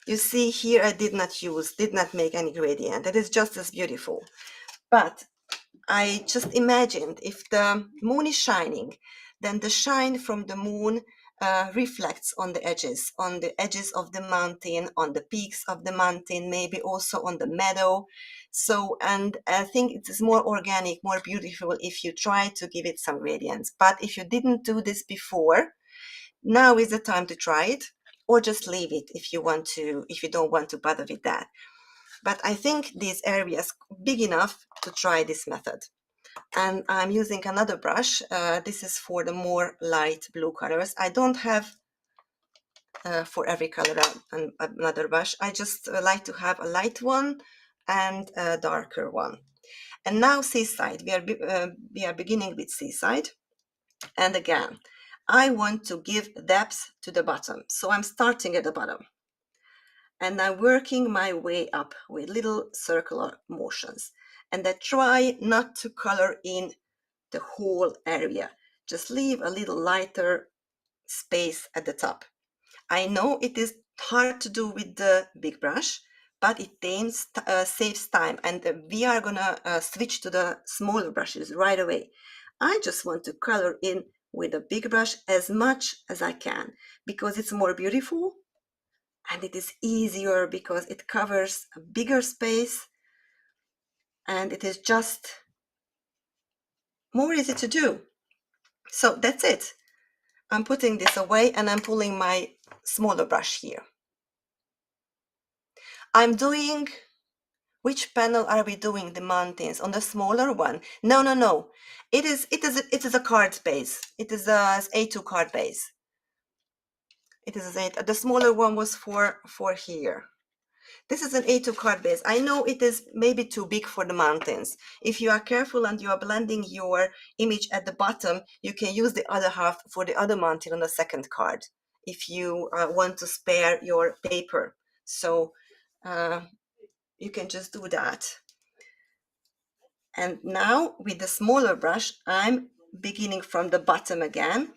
you see here I did not make any gradient. It is just as beautiful. But I just imagined if the moon is shining, then the shine from the moon reflects on the edges of the mountain, on the peaks of the mountain, maybe also on the meadow. So, and I think it is more organic, more beautiful if you try to give it some gradients. But if you didn't do this before, now is the time to try it, or just leave it if you want to, if you don't want to bother with that. But I think these areas big enough to try this method. And I'm using another brush. This is for the more light blue colors. I don't have for every color another brush. I just like to have a light one and a darker one. And now Seaside, we are beginning with Seaside. And again, I want to give depth to the bottom. So I'm starting at the bottom. And I'm working my way up with little circular motions. And I try not to color in the whole area. Just leave a little lighter space at the top. I know it is hard to do with the big brush, but it saves time, and we are gonna switch to the smaller brushes right away. I just want to color in with a big brush as much as I can because it's more beautiful and it is easier because it covers a bigger space and it is just more easy to do. So that's it. I'm putting this away and I'm pulling my smaller brush here. I'm doing, which panel are we doing the mountains? On the smaller one? No. It is a card base. It is a A2 card base. It is the smaller one was for here. This is an A2 card base. I know it is maybe too big for the mountains. If you are careful and you are blending your image at the bottom, you can use the other half for the other mountain on the second card if you want to spare your paper. So you can just do that. And now with the smaller brush, I'm beginning from the bottom again,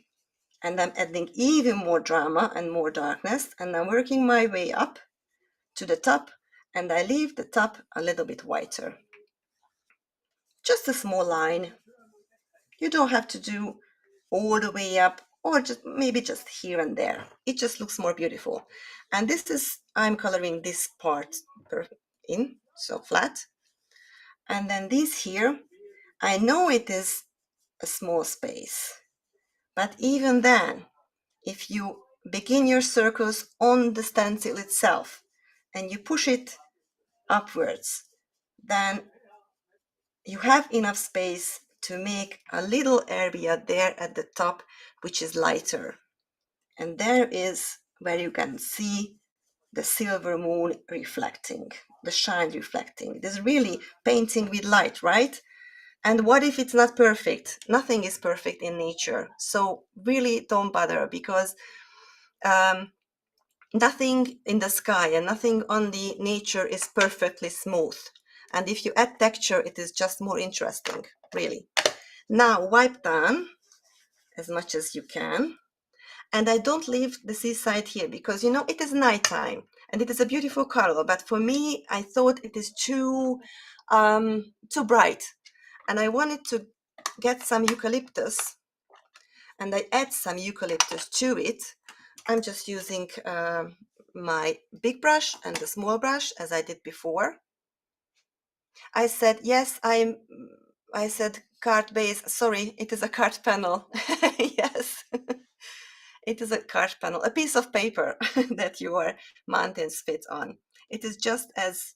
and I'm adding even more drama and more darkness, and I'm working my way up to the top, and I leave the top a little bit whiter. Just a small line. You don't have to do all the way up, or just maybe just here and there. It just looks more beautiful. And this is, I'm coloring this part in, so flat. And then this here, I know it is a small space, but even then, if you begin your circles on the stencil itself and you push it upwards, then you have enough space to make a little area there at the top, which is lighter. And there is where you can see the silver moon reflecting, the shine reflecting. It is really painting with light, right? And what if it's not perfect? Nothing is perfect in nature. So really don't bother because nothing in the sky and nothing on the nature is perfectly smooth. And if you add texture, it is just more interesting, really. Now wipe down as much as you can. And I don't leave the seaside here because, you know, it is nighttime and it is a beautiful color. But for me, I thought it is too bright. And I wanted to get some eucalyptus, and I add some eucalyptus to it. I'm just using my big brush and the small brush as I did before. I said, yes, I said card base. Sorry, it is a card panel. Yes, it is a card panel, a piece of paper that your mountains fit on. It is just as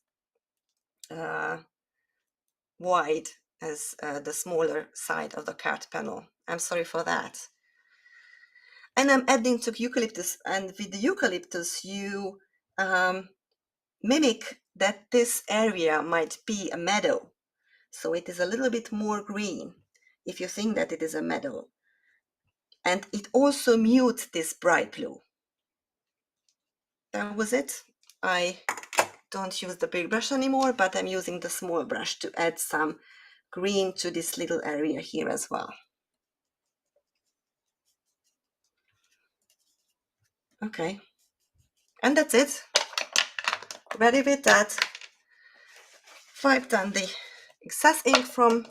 wide as the smaller side of the card panel. I'm sorry for that. And I'm adding to eucalyptus, and with the eucalyptus you mimic that this area might be a meadow, so it is a little bit more green if you think that it is a meadow, and it also mutes this bright blue. That was it. I don't use the big brush anymore, but I'm using the small brush to add some green to this little area here as well. Okay, and that's it. Ready with that. Wipe down the excess ink from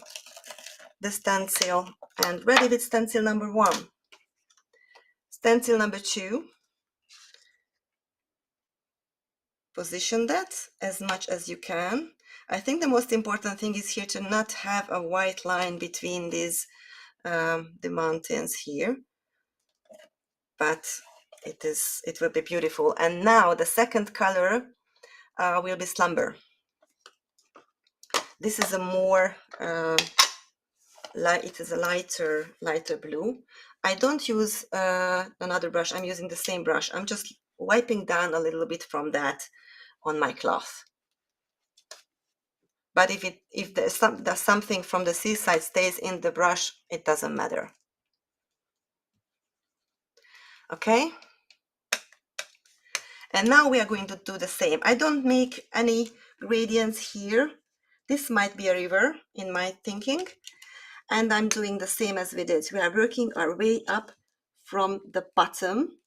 the stencil and ready with stencil number 1. Stencil number 2, position that as much as you can. I think the most important thing is here to not have a white line between these the mountains here, but it will be beautiful. And now the second color will be Slumber. This is a more it is a lighter blue. I don't use another brush. I'm using the same brush. I'm just wiping down a little bit from that on my cloth. But if there's something from the seaside stays in the brush, it doesn't matter. Okay? And now we are going to do the same. I don't make any gradients here. This might be a river in my thinking. And I'm doing the same as we did. We are working our way up from the bottom.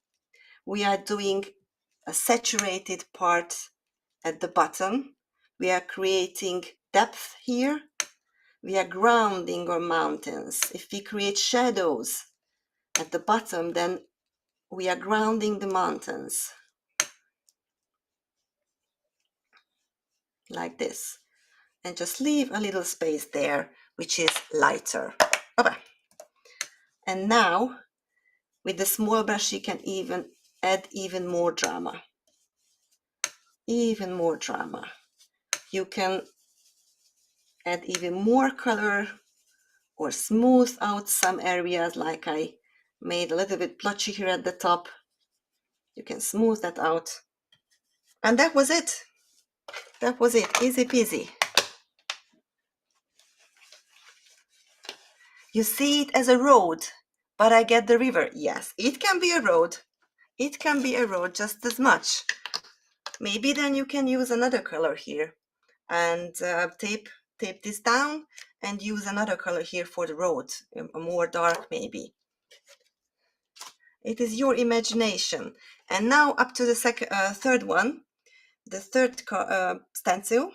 We are doing a saturated part at the bottom. We are creating depth here. We are grounding our mountains. If we create shadows at the bottom, then we are grounding the mountains. Like this. And just leave a little space there, which is lighter. Okay. And now, with the small brush, you can even add even more drama. Even more drama. You can add even more color or smooth out some areas, like I made a little bit blotchy here at the top. You can smooth that out. And that was it. That was it. Easy peasy. You see it as a road, but I get the river. Yes, it can be a road. It can be a road just as much. Maybe then you can use another color here and tape this down and use another color here for the road, a more dark maybe. It is your imagination. And now up to the third one, the third stencil.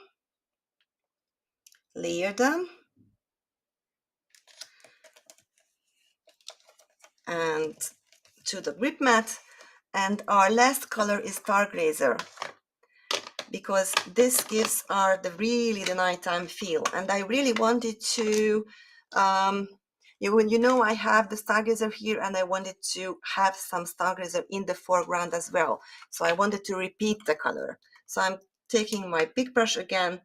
Layer them. And to the grip mat. And our last color is Stargazer, because this gives the nighttime feel. And I really wanted to, you know, I have the Stargazer here, and I wanted to have some Stargazer in the foreground as well. So I wanted to repeat the color. So I'm taking my big brush again,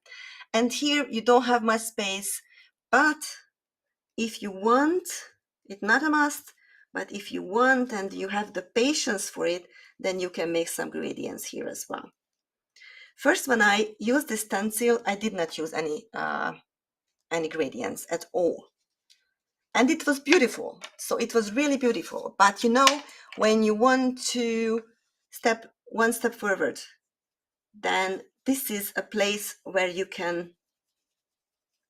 and here you don't have much space, but if you want, it's not a must, but if you want and you have the patience for it, then you can make some gradients here as well. First, when I used this stencil, I did not use any gradients at all. And it was beautiful. So it was really beautiful. But you know, when you want to step one step forward, then this is a place where you can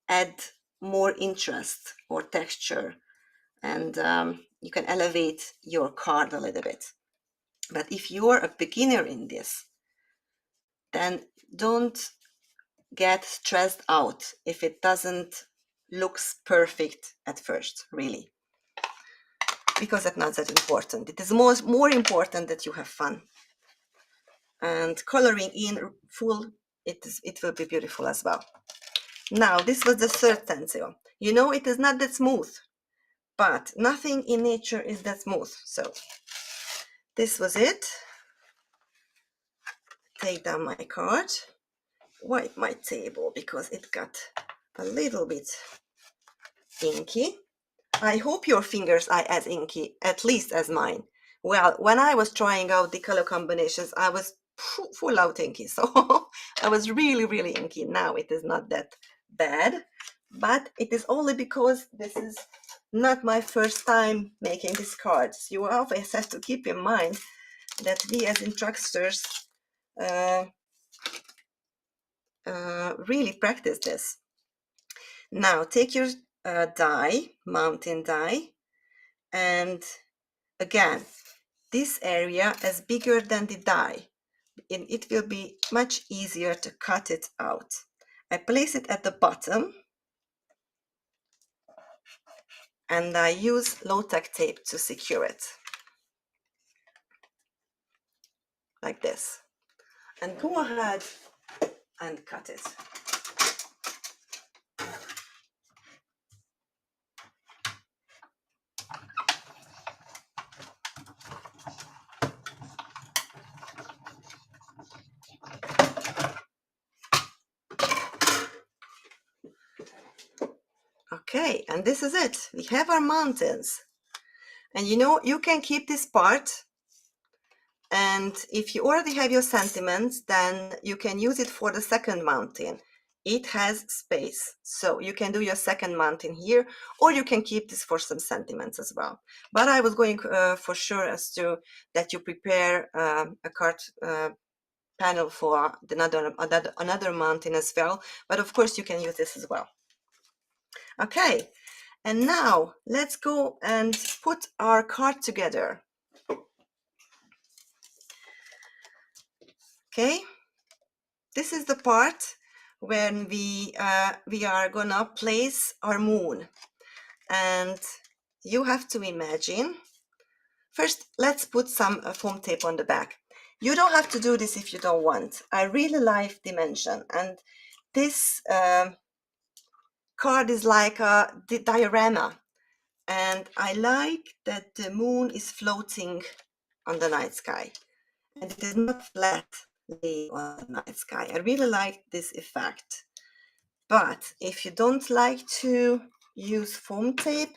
add more interest or texture, and you can elevate your card a little bit. But if you're a beginner in this, then don't get stressed out if it doesn't looks perfect at first, really, because that's not that important. It is more important that you have fun, and coloring in full, it will be beautiful as well. Now this was the third stencil. You know, it is not that smooth, but nothing in nature is that smooth. So this was it. Take down my card, wipe my table because it got a little bit inky. I hope your fingers are as inky, at least as mine. Well, when I was trying out the color combinations, I was full out inky, so I was really, really inky. Now it is not that bad, but it is only because this is not my first time making these cards. You always have to keep in mind that we as instructors really practice this. Now take your die, mountain die, and again, this area is bigger than the die, and it will be much easier to cut it out. I place it at the bottom, and I use low-tack tape to secure it, like this. And go ahead and cut it. Okay, and this is it. We have our mountains. And you know, you can keep this part, and if you already have your sentiments, then you can use it for the second mountain. It has space, so you can do your second mountain here, or you can keep this for some sentiments as well. But I was going for sure as to that you prepare a card panel for another mountain as well, but of course you can use this as well. Okay, and now let's go and put our card together. Okay, this is the part when we are gonna place our moon, and you have to imagine. First, let's put some foam tape on the back. You don't have to do this if you don't want. I really like dimension, and this card is like a diorama, and I like that the moon is floating on the night sky, and it is not flat laying on the night sky. I really like this effect. But if you don't like to use foam tape,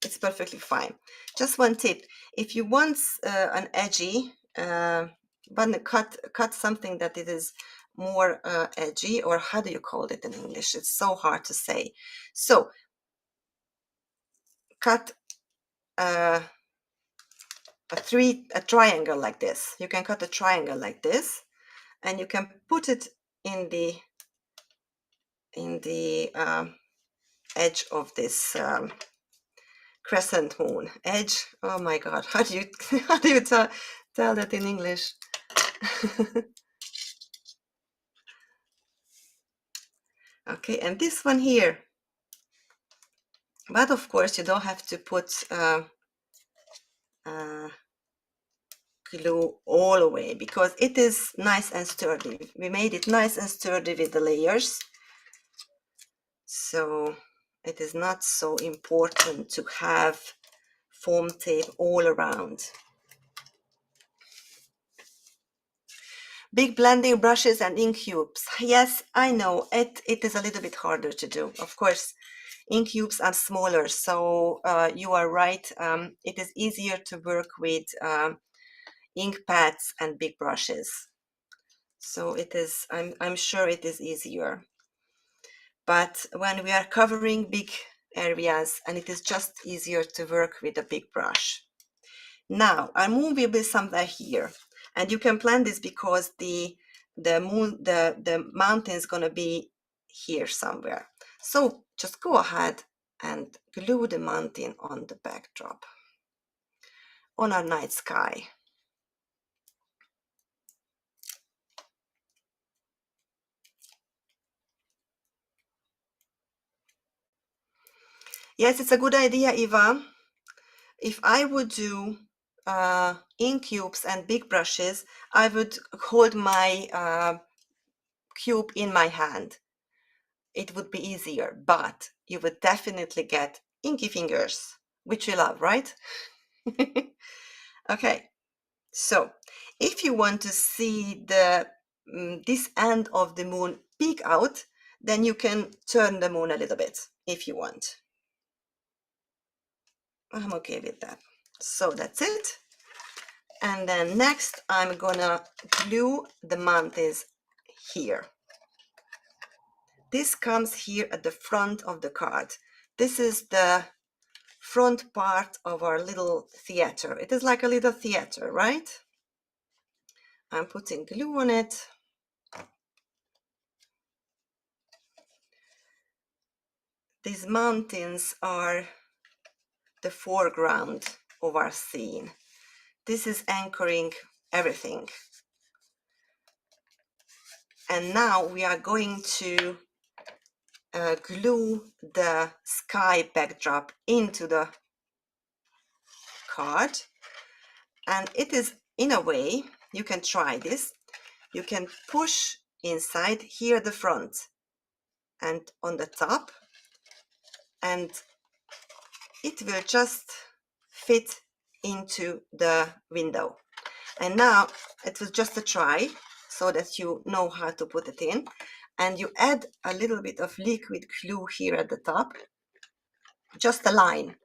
it's perfectly fine. Just one tip: if you want an edgy but cut something that it is more edgy, or how do you call it in English? It's so hard to say. So cut a triangle like this. You can cut a triangle like this, and you can put it in the edge of this crescent moon. Edge. Oh my God! How do you tell that in English? Okay, and this one here. But of course, you don't have to put glue all the way, because it is nice and sturdy. We made it nice and sturdy with the layers, so it is not so important to have foam tape all around. Big blending brushes and ink cubes. Yes, I know it is a little bit harder to do. Of course, ink cubes are smaller, so you are right. It is easier to work with ink pads and big brushes. So it is, I'm sure it is easier. But when we are covering big areas, and it is just easier to work with a big brush. Now our moon will be somewhere here, and you can plan this because the mountain is going to be here somewhere. So just go ahead and glue the mountain on the backdrop, on our night sky. Yes, it's a good idea, Eva. If I would do ink cubes and big brushes, I would hold my cube in my hand. It would be easier, but you would definitely get inky fingers, which we love, right? Okay, so if you want to see this end of the moon peek out, then you can turn the moon a little bit if you want. I'm okay with that. So that's it. And then next I'm gonna glue the mountains here. This comes here at the front of the card. This is the front part of our little theater. It is like a little theater, right? I'm putting glue on it. These mountains are the foreground of our scene. This is anchoring everything. And now we are going to glue the sky backdrop into the card. And it is, in a way, you can try this. You can push inside here at the front and on the top, and it will just fit into the window. And now it was just a try so that you know how to put it in. And you add a little bit of liquid glue here at the top. just a line,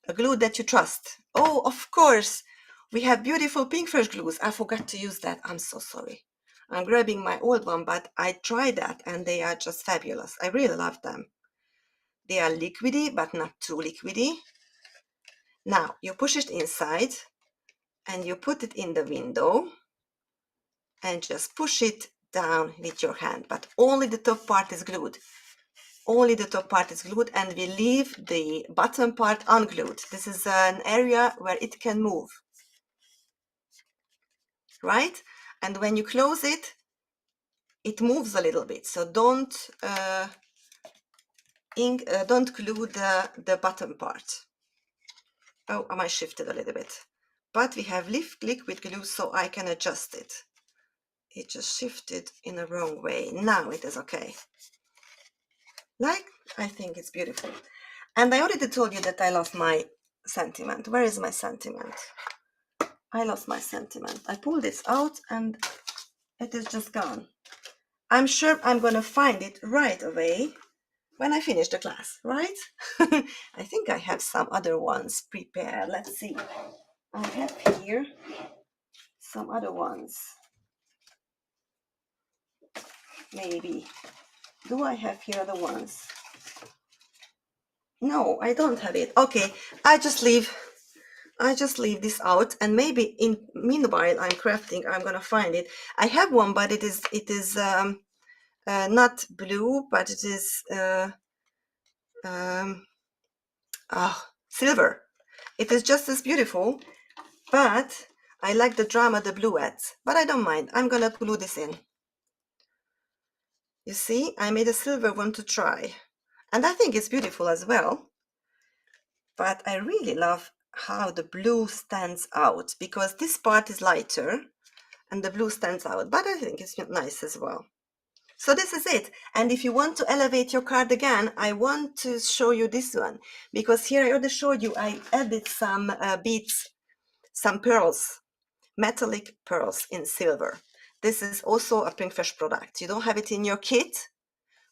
a glue that you trust. Oh, of course, we have beautiful pink fresh glues. I forgot to use that. I'm so sorry. I'm grabbing my old one, but I tried that and they are just fabulous. I really love them. They are liquidy, but not too liquidy. Now you push it inside and you put it in the window and just push it down with your hand, but only the top part is glued. Only the top part is glued, and we leave the bottom part unglued. This is an area where it can move, right? And when you close it, it moves a little bit. So don't glue the bottom part. Oh, I might shift it a little bit. But we have liquid glue, so I can adjust it. It just shifted in the wrong way. Now it is okay. Like, I think it's beautiful. And I already told you that I lost my sentiment. Where is my sentiment? I lost my sentiment. I pulled this out and it is just gone. I'm sure I'm going to find it right away when I finish the class, right? I think I have some other ones prepared. Let's see. I have here some other ones. Maybe. Do I have here other ones? No, I don't have it. Okay, I just leave this out, and maybe in meanwhile I'm crafting, I'm gonna find it. I have one, but it is not blue, but it is silver. It is just as beautiful, but I like the drama the blue adds, but I don't mind. I'm gonna glue this in. You see, I made a silver one to try, and I think it's beautiful as well. But I really love how the blue stands out, because this part is lighter and the blue stands out, but I think it's nice as well. So this is it. And if you want to elevate your card again, I want to show you this one, because here I already showed you I added some beads, some pearls, metallic pearls in silver. This is also a Pink Fresh product. You don't have it in your kit,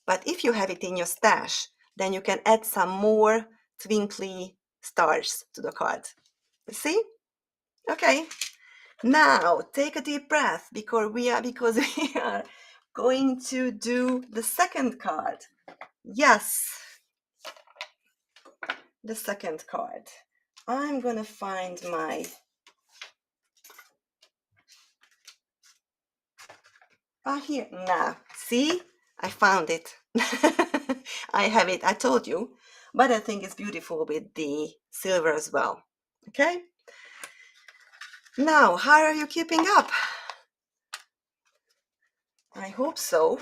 but if you have it in your stash, then you can add some more twinkly stars to the card. You see? Okay. Now take a deep breath, because we are going to do the second card. Yes, the second card. I'm gonna find my here now. See, I found it. I have it. I told you, but I think it's beautiful with the silver as well. Okay. Now, how are you keeping up? I hope so.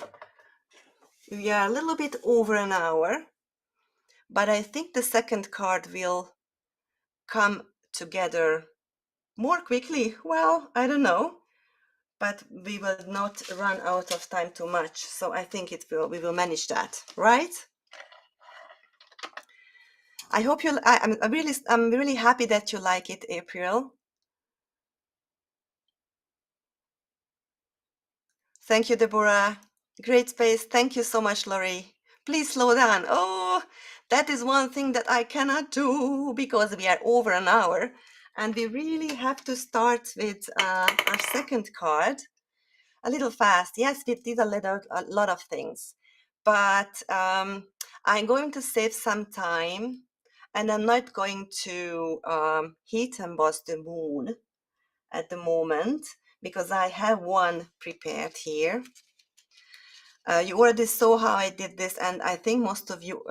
We are a little bit over an hour, but I think the second card will come together more quickly. Well, I don't know, but we will not run out of time too much. So I think we will manage that, right? I hope you. I'm really happy that you like it, April. Thank you, Deborah. Great space. Thank you so much, Laurie. Please slow down. Oh, that is one thing that I cannot do, because we are over an hour and we really have to start with our second card a little fast. Yes, we did a lot of things, but I'm going to save some time, and I'm not going to heat emboss the moon at the moment, because I have one prepared here. You already saw how I did this, and I think most of you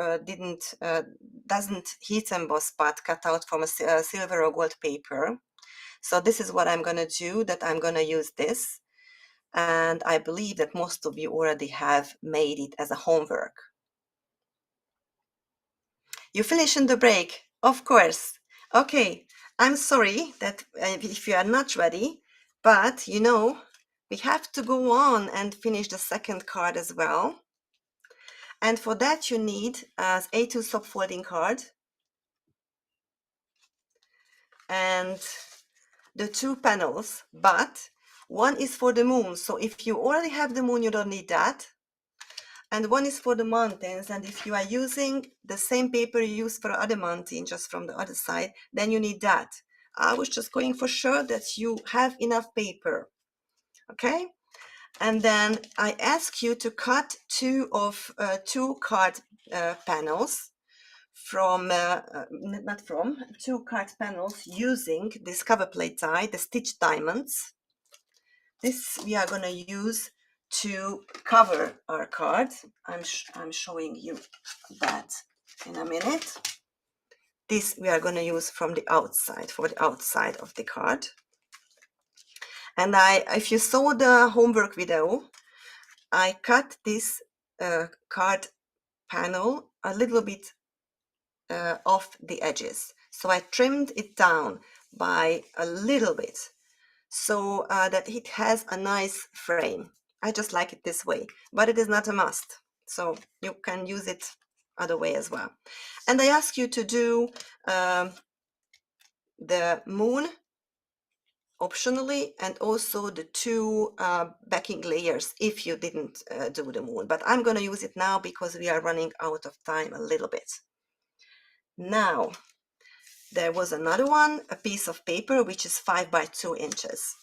doesn't heat emboss but cut out from a silver or gold paper. So this is what I'm going to do, that I'm going to use this. And I believe that most of you already have made it as a homework. You finish in the break, of course. Okay, I'm sorry that if you are not ready, but you know, we have to go on and finish the second card as well. And for that you need an A2 subfolding card and the two panels, but one is for the moon. So if you already have the moon, you don't need that. and one is for the mountains. And if you are using the same paper you use for other mountain, just from the other side, then you need that. I was just going for sure that you have enough paper. Okay, and then I ask you to cut two card panels from two card panels using this cover plate die, the stitch diamonds. This we are going to use to cover our card. I'm showing you that in a minute. This we are going to use from the outside, for the outside of the card. And if you saw the homework video, I cut this card panel a little bit off the edges. So I trimmed it down by a little bit so that it has a nice frame. I just like it this way, but it is not a must. So you can use it other way as well. And I ask you to do the moon optionally, and also the two backing layers if you didn't do the moon. But I'm going to use it now because we are running out of time a little bit. Now, there was another one, a piece of paper, which is 5 by 2 inches.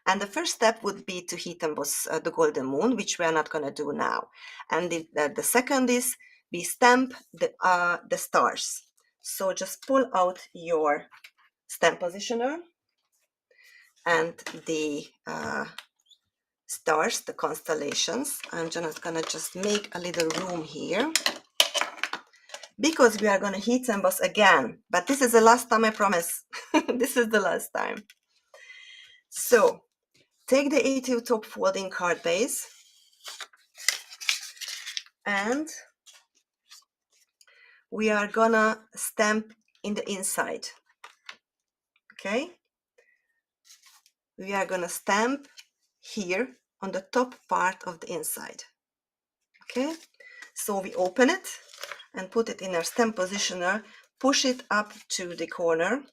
And the first step would be to heat emboss the golden moon, which we are not going to do now. And the second is we stamp the stars. So just pull out your stamp positioner and the stars, the constellations. I'm just going to just make a little room here, because we are going to heat emboss again. But this is the last time, I promise. This is the last time. So take the A2 top folding card base and we are gonna stamp in the inside. Okay, we are gonna stamp here on the top part of the inside. Okay, so we open it and put it in our stamp positioner, push it up to the corner.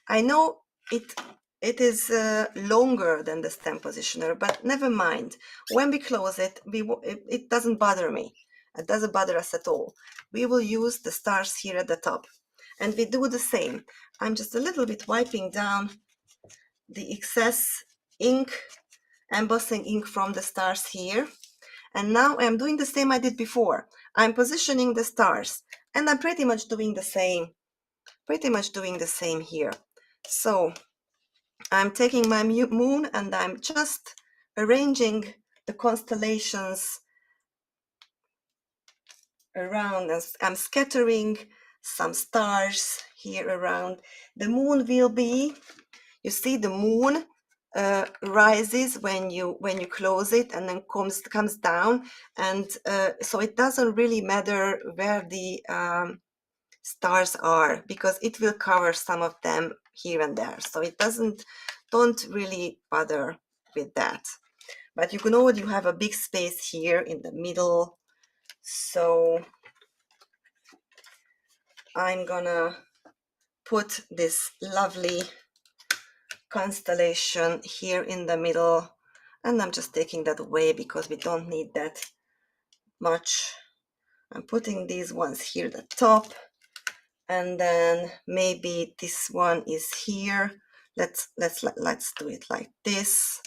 I know it is longer than the stamp positioner, but never mind. When we close it, it doesn't bother me. It doesn't bother us at all. We will use the stars here at the top. And we do the same. I'm just a little bit wiping down the excess ink, embossing ink from the stars here. And now I'm doing the same I did before. I'm positioning the stars, and I'm pretty much doing the same here. So I'm taking my moon and I'm just arranging the constellations around. I'm scattering some stars here around. The moon will be, you see, the moon rises when you close it, and then comes down, and so it doesn't really matter where the stars are, because it will cover some of them here and there, so it don't really bother with that. But you know you have a big space here in the middle, so I'm gonna put this lovely constellation here in the middle, and I'm just taking that away because we don't need that much. I'm putting these ones here at the top, and then maybe this one is here. Let's do it like this,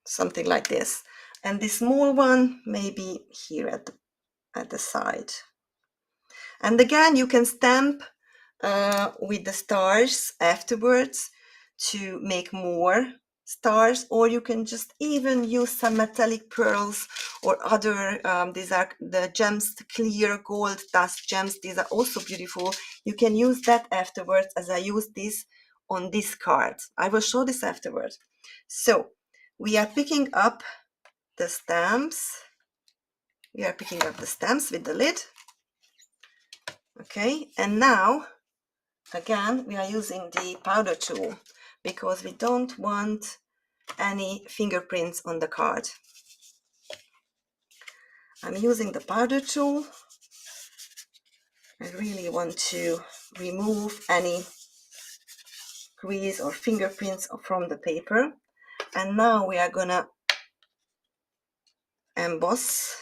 something like this, and this small one maybe here at the side. And again, you can stamp with the stars afterwards to make more stars, or you can just even use some metallic pearls or other, these are the gems, clear gold dust gems. These are also beautiful. You can use that afterwards, as I use this on this card. I will show this afterwards. So we are picking up the stamps. We are picking up the stamps with the lid. Okay, and now again, we are using the powder tool because we don't want any fingerprints on the card. I'm using the powder tool. I really want to remove any grease or fingerprints from the paper. And now we are gonna emboss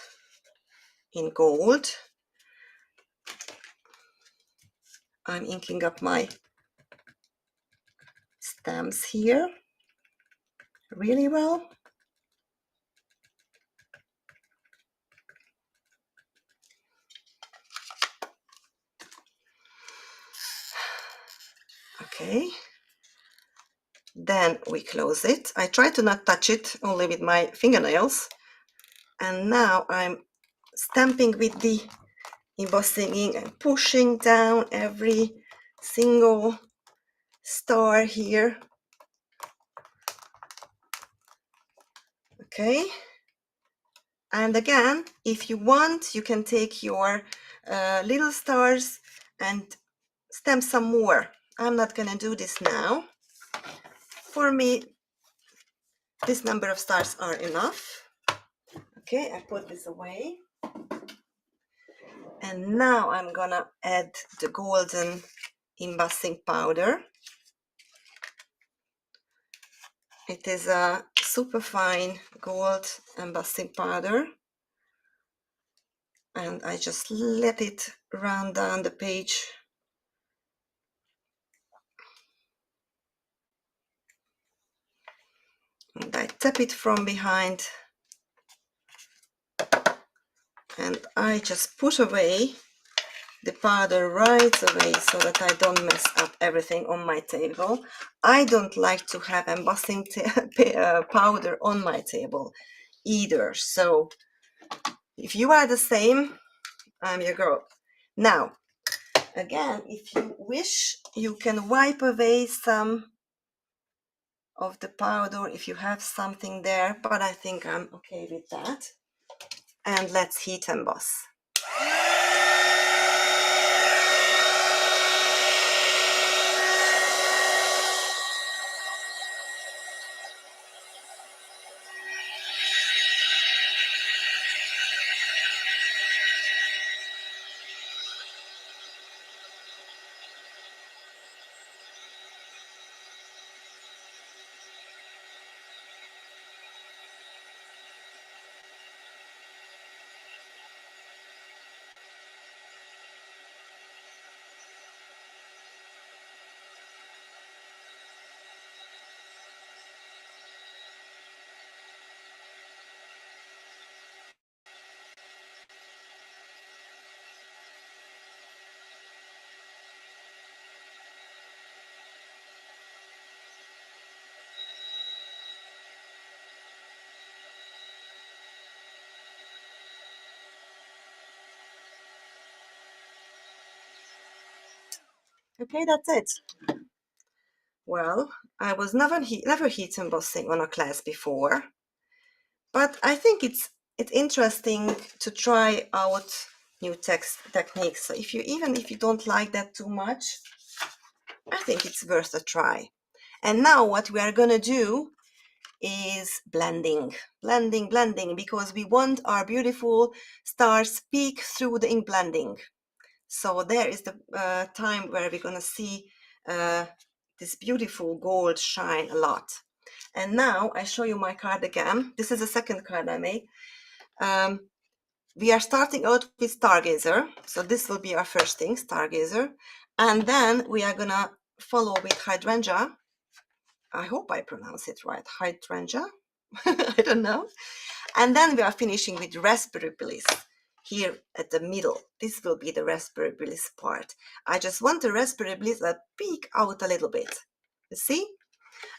in gold. I'm inking up my stamps here really well. Okay, then we close it. I try to not touch it, only with my fingernails. And now I'm stamping with the embossing ink and pushing down every single star here. Okay, and again, if you want, you can take your little stars and stamp some more. I'm not gonna do this now. For me, this number of stars are enough. Okay, I put this away. And now I'm gonna add the golden embossing powder. It is a super fine gold embossing powder. And I just let it run down the page. And I tap it from behind. And I just put away the powder right away so that I don't mess up everything on my table. I don't like to have embossing powder on my table either. So if you are the same, I'm your girl. Now, again, if you wish, you can wipe away some of the powder if you have something there, but I think I'm okay with that. And let's heat emboss. Okay, that's it. Well, I was never heat embossing on a class before, but I think it's interesting to try out new techniques. So even if you don't like that too much, I think it's worth a try. And now what we are gonna do is blending, because we want our beautiful stars peek through the ink blending. So there is the time where we're gonna see this beautiful gold shine a lot. And now I show you my card again. This is the second card I made. We are starting out with Stargazer. So this will be our first thing, Stargazer. And then we are gonna follow with Hydrangea. I hope I pronounce it right, Hydrangea. I don't know. And then we are finishing with Raspberry Bliss here at the middle. This will be the Raspberry Bliss part. I just want the Raspberry Bliss to peek out a little bit. You see?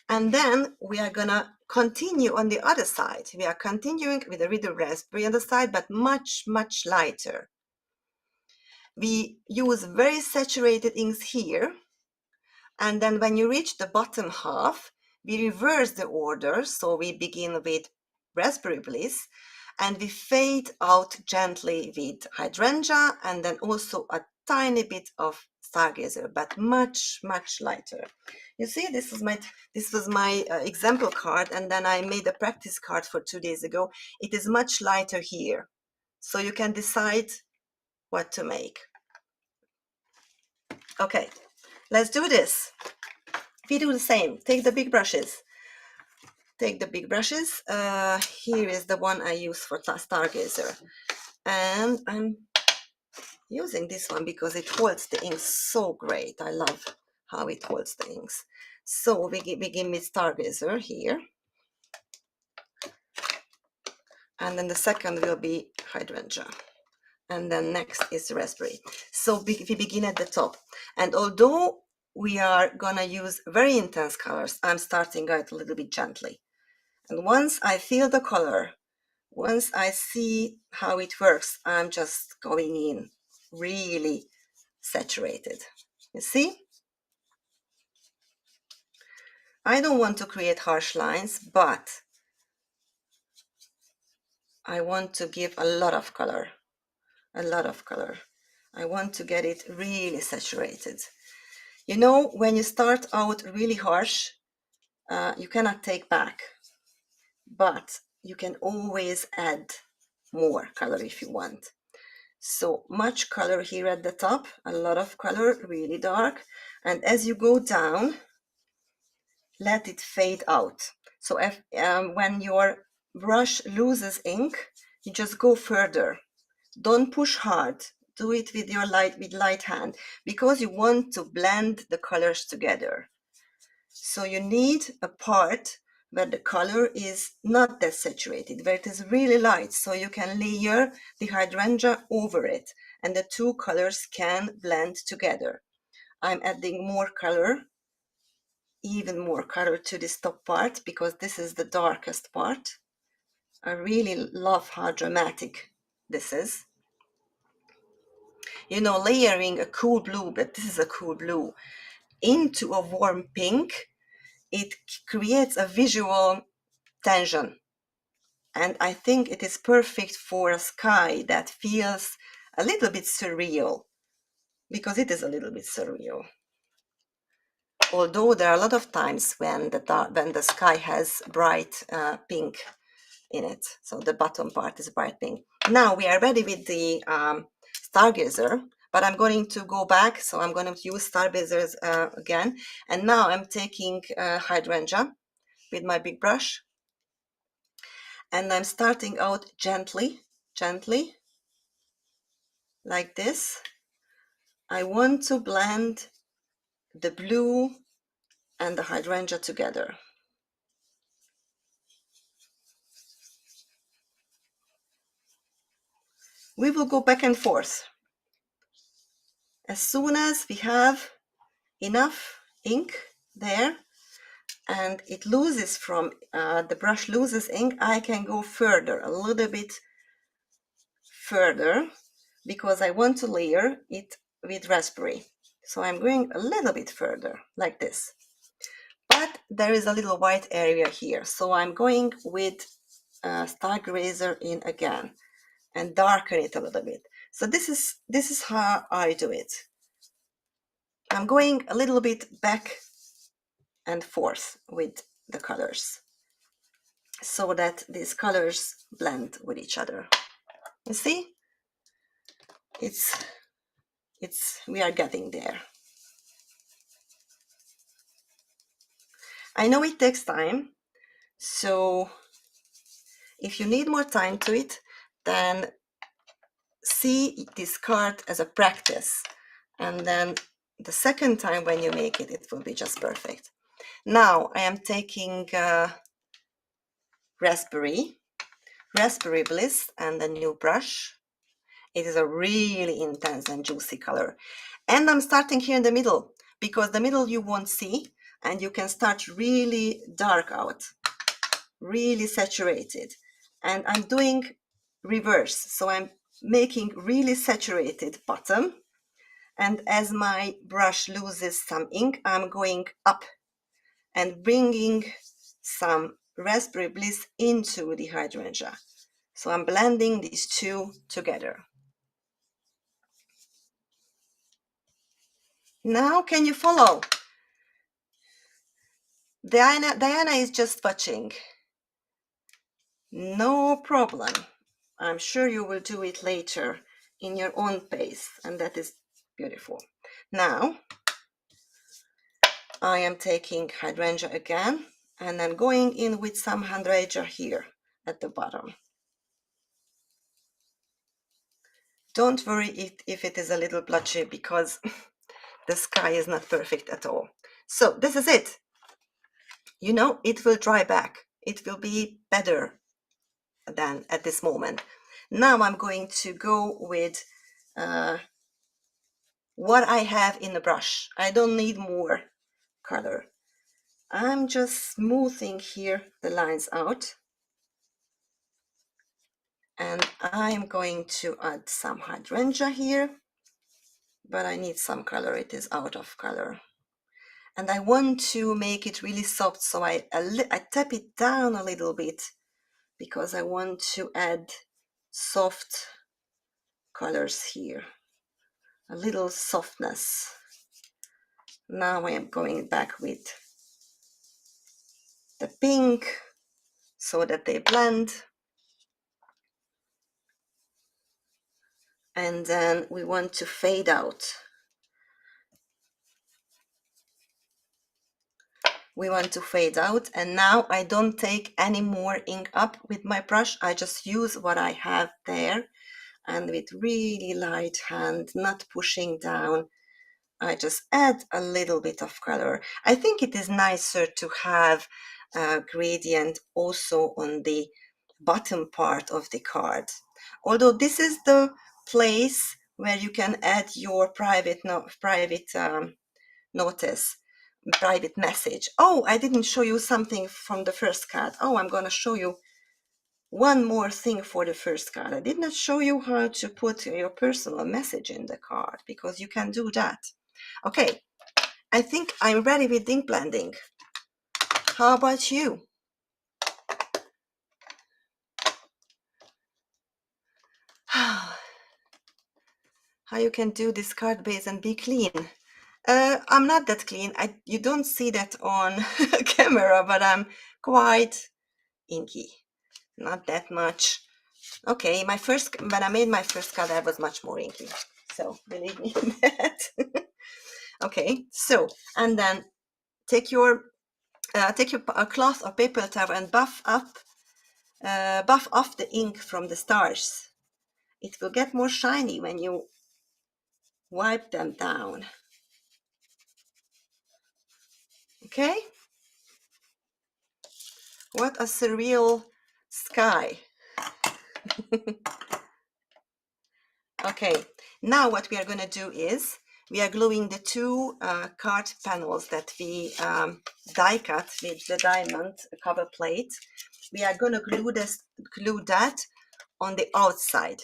And then we are gonna continue on the other side. We are continuing with a little raspberry on the side, but much, much lighter. We use very saturated inks here. And then when you reach the bottom half, we reverse the order. So we begin with Raspberry Bliss and we fade out gently with Hydrangea and then also a tiny bit of Stargazer, but much, much lighter. You see, this was my example card, and then I made a practice card for 2 days ago. It is much lighter here. So you can decide what to make. Okay, let's do this. We do the same. Take the big brushes. take the big brushes. Here is the one I use for Stargazer. And I'm using this one because it holds the ink so great. I love how it holds the inks. So we begin with Stargazer here. And then the second will be Hydrangea. And then next is Raspberry. So we begin at the top. And although we are gonna use very intense colors, I'm starting out a little bit gently. And once I feel the color, once I see how it works, I'm just going in really saturated. You see? I don't want to create harsh lines, but I want to give a lot of color, a lot of color. I want to get it really saturated. You know, when you start out really harsh, you cannot take back, but you can always add more color if you want. So much color here at the top, a lot of color, really dark. And as you go down, let it fade out. So if, when your brush loses ink, you just go further. Don't push hard. Do it with your light hand, because you want to blend the colors together. So you need a part where the color is not that saturated, where it is really light, so you can layer the hydrangea over it and the two colors can blend together. I'm adding more color, even more color to this top part, because this is the darkest part. I really love how dramatic this is. You know, layering a cool blue, but this is a cool blue, into a warm pink, it creates a visual tension. And I think it is perfect for a sky that feels a little bit surreal, because it is a little bit surreal. Although there are a lot of times when the sky has bright pink in it. So the bottom part is bright pink. Now we are ready with the Stargazer, but I'm going to go back. So I'm going to use Stargazers again. And now I'm taking Hydrangea with my big brush. And I'm starting out gently, gently, like this. I want to blend the blue and the hydrangea together. We will go back and forth. As soon as we have enough ink there and it loses from, the brush loses ink, I can go further, a little bit further, because I want to layer it with raspberry. So I'm going a little bit further, like this. But there is a little white area here, so I'm going with Stargazer in again and darken it a little bit. So this is how I do it. I'm going a little bit back and forth with the colors so that these colors blend with each other. You see? We are getting there. I know it takes time, so if you need more time to it, then see this card as a practice, and then the second time when you make it, it will be just perfect. Now I am taking Raspberry Bliss and a new brush. It is a really intense and juicy color. And I'm starting here in the middle, because the middle you won't see, and you can start really dark out, really saturated. And I'm doing reverse, so I'm making really saturated bottom, and as my brush loses some ink, I'm going up and bringing some Raspberry Bliss into the hydrangea. So I'm blending these two together. Now, can you follow? Diana is just watching. No problem. I'm sure you will do it later in your own pace, and that is beautiful. Now, I am taking hydrangea again, And then going in with some hand ranger here at the bottom. Don't worry if it is a little blotchy, because the sky is not perfect at all. So this is it. You know, it will dry back. It will be better than at this moment. Now I'm going to go with what I have in the brush. I don't need more color. I'm just smoothing here the lines out. And I'm going to add some hydrangea here, but I need some color. It is out of color. And I want to make it really soft, so I tap it down a little bit, because I want to add soft colors here, a little softness. Now I am going back with the pink so that they blend. And then we want to fade out. We want to fade out, and now I don't take any more ink up with my brush. I just use what I have there, and with really light hand, not pushing down, I just add a little bit of color. I think it is nicer to have a gradient also on the bottom part of the card. Although this is the place where you can add your private notice, private message. Oh, I didn't show you something from the first card. Oh, I'm going to show you one more thing for the first card. I did not show you how to put your personal message in the card, because you can do that. Okay, I think I'm ready with ink blending. How about you? How you can do this card base and be clean? I'm not that clean. You don't see that on camera, but I'm quite inky. Not that much. Okay, when I made my first card, I was much more inky. So believe me that. Okay, so, and then take your cloth or paper towel and buff off the ink from the stars. It will get more shiny when you wipe them down. Okay? What a surreal sky. Okay, now what we are going to do is we are gluing the two card panels that we die cut with the diamond cover plate. We are going to glue that on the outside,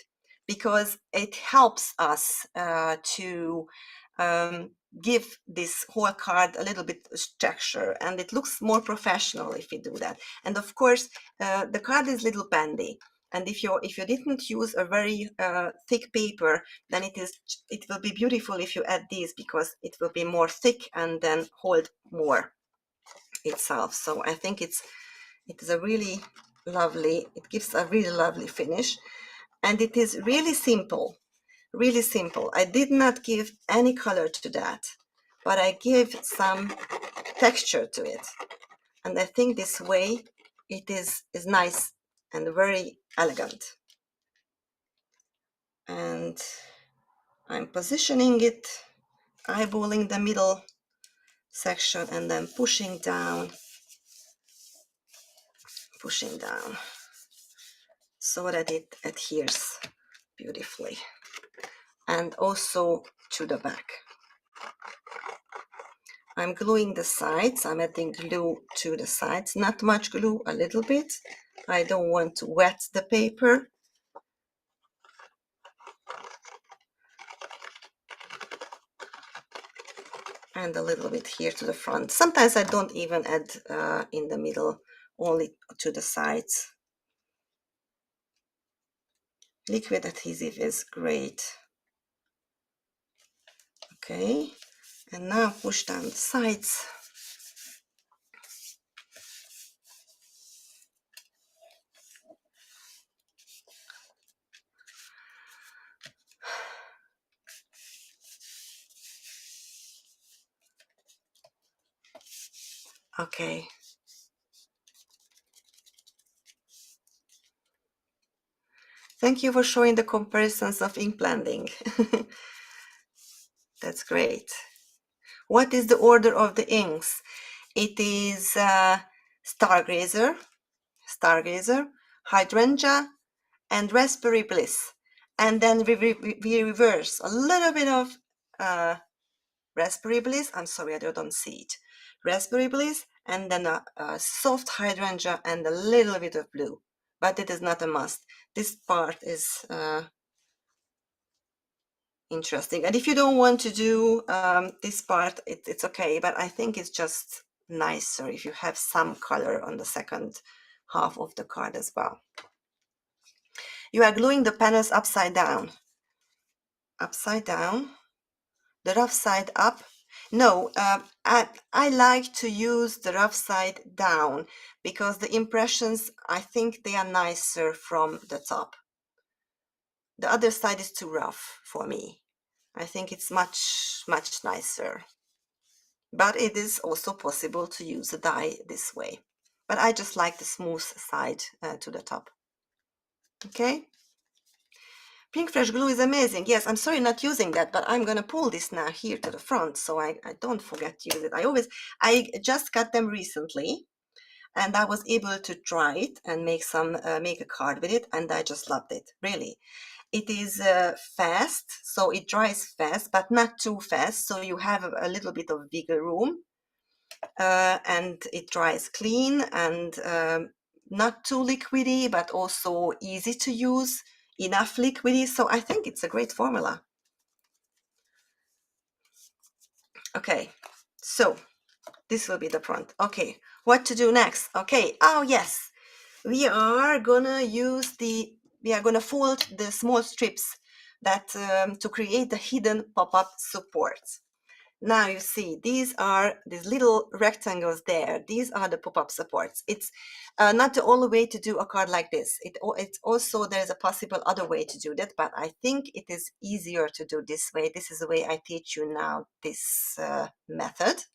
because it helps us to give this whole card a little bit structure, and it looks more professional if we do that. And of course, the card is little bendy, and if you didn't use a very thick paper, then it will be beautiful if you add these, because it will be more thick and then hold more itself. So I think it is a really lovely, it gives a really lovely finish, and it is really simple, really simple. I did not give any color to that, but I give some texture to it, and I think this way it is nice and very elegant. And I'm positioning it, eyeballing the middle section, and then pushing down, so that it adheres beautifully, and also to the back. I'm gluing the sides. I'm adding glue to the sides, not much glue, a little bit. I don't want to wet the paper. And a little bit here to the front. Sometimes I don't even add in the middle, only to the sides. Liquid adhesive is great. Okay, and now push down the sides. Okay, Thank you for showing the comparisons of ink blending. That's great. What is the order of the inks? It is Stargazer, Hydrangea, and Raspberry Bliss. And then we reverse a little bit of Raspberry Bliss. I'm sorry, I don't see it. Raspberry Bliss, and then a soft hydrangea and a little bit of blue. But it is not a must. This part is interesting. And if you don't want to do this part, it's okay. But I think it's just nicer if you have some color on the second half of the card as well. You are gluing the panels upside down. Upside down. The rough side up. No, I like to use the rough side down because the impressions, I think they are nicer from the top. The other side is too rough for me. I think it's much nicer. But it is also possible to use a die this way. But I just like the smooth side to the top. Okay? Pink Fresh Glue is amazing. Yes, I'm sorry not using that, but I'm gonna pull this now here to the front so I don't forget to use it. I just got them recently and I was able to try it and make a card with it, and I just loved it, really. It is fast, so it dries fast, but not too fast, so you have a little bit of wiggle room, and it dries clean and not too liquidy, but also easy to use, enough liquidy, so I think it's a great formula. Okay, so this will be the front. Okay, what to do next? Okay, oh yes, we are gonna fold the small strips that to create the hidden pop-up supports. Now you see these little rectangles there. These are the pop-up supports. It's not the only way to do a card like this. It's also, there's a possible other way to do that, but I think it is easier to do this way. This is the way I teach you now, this method.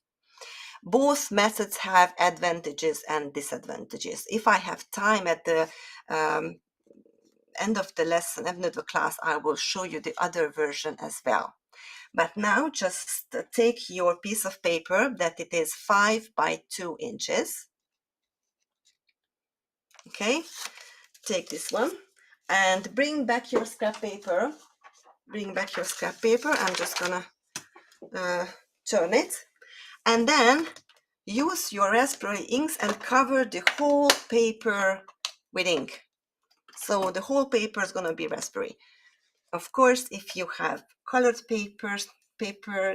Both methods have advantages and disadvantages. If I have time at the end of the lesson, end of the class, I will show you the other version as well. But now just take your piece of paper that it is 5 by 2 inches. Okay, take this one and bring back your scrap paper. Bring back your scrap paper. I'm just gonna turn it. And then use your raspberry inks and cover the whole paper with ink. So the whole paper is gonna be raspberry. Of course, if you have colored paper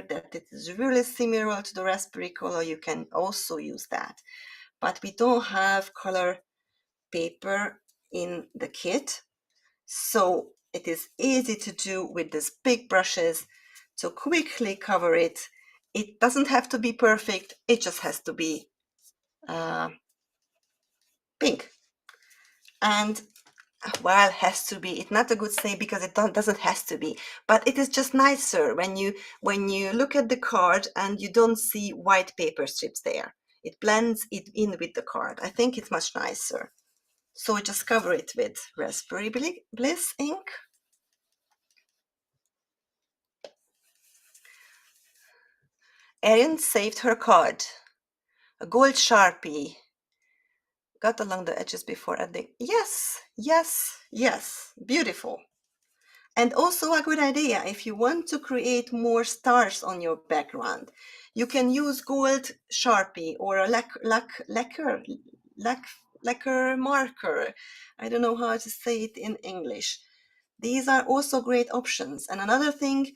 that it is really similar to the raspberry color, you can also use that. But we don't have color paper in the kit, so it is easy to do with these big brushes to quickly cover it. It doesn't have to be perfect, it just has to be pink. And well, has to be, it's not a good say because it doesn't has to be, but it is just nicer when you look at the card and you don't see white paper strips there. It blends it in with the card. I think it's much nicer. So just cover it with Raspberry Bliss ink. Erin saved her card. A gold Sharpie. Got along the edges before adding. Yes, yes, yes. Beautiful. And also a good idea, if you want to create more stars on your background, you can use gold Sharpie or a lacquer marker. I don't know how to say it in English. These are also great options. And another thing,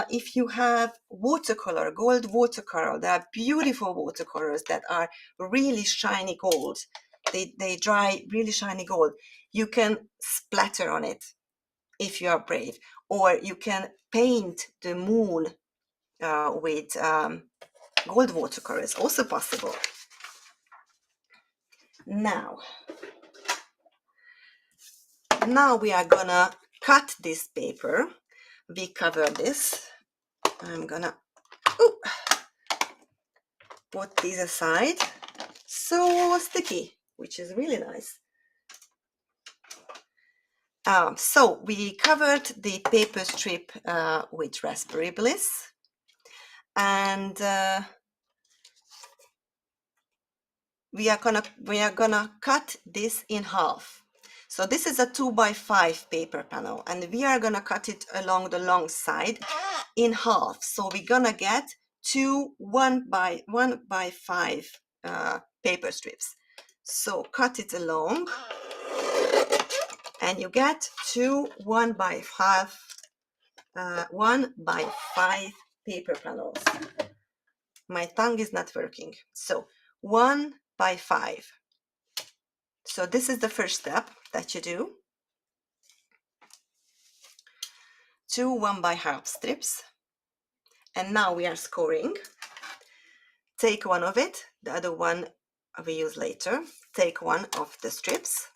if you have watercolor, gold watercolor, there are beautiful watercolors that are really shiny gold. They dry really shiny gold. You can splatter on it if you are brave, or you can paint the moon with gold watercolor. It's also possible. Now we are gonna cut this paper. We cover this. I'm gonna put these aside. So sticky, which is really nice. So we covered the paper strip with Raspberry Bliss, and we are gonna cut this in half. So this is a 2x5 paper panel, and we are gonna cut it along the long side in half. So we're gonna get two 1x5 paper strips. So cut it along, and you get two 1x5 paper panels. My tongue is not working. So 1x5. So this is the first step that you do. Two 1x1/2 strips. And now we are scoring. Take one of it, the other one we use later. Take one of the strips.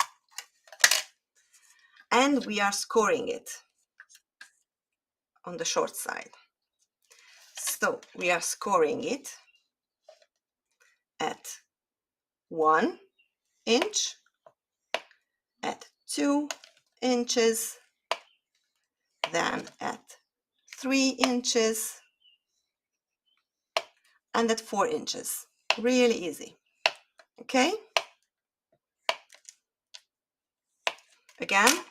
And we are scoring it on the short side. So we are scoring it at 1 inch, at 2 inches, then at 3 inches, and at 4 inches. Really easy. Okay? Again,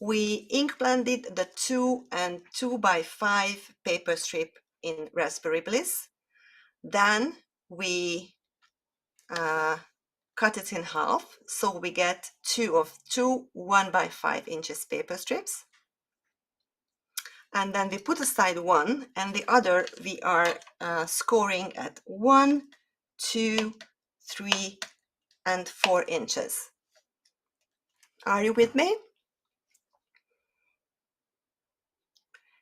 we ink blended the 2 and 2x5 paper strip in Raspberry Bliss. Then we cut it in half, so we get two 1x5 inches paper strips. And then we put aside one, and the other we are scoring at 1, 2, 3, and 4 inches. Are you with me?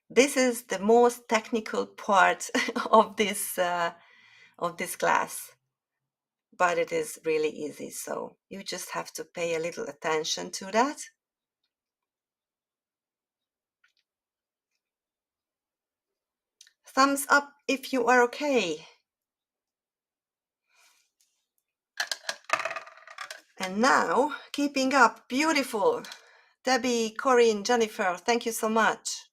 This is the most technical part of this class, but it is really easy, so you just have to pay a little attention to that. Thumbs up if you are okay. And now, keeping up, beautiful. Debbie, Corinne, Jennifer, thank you so much.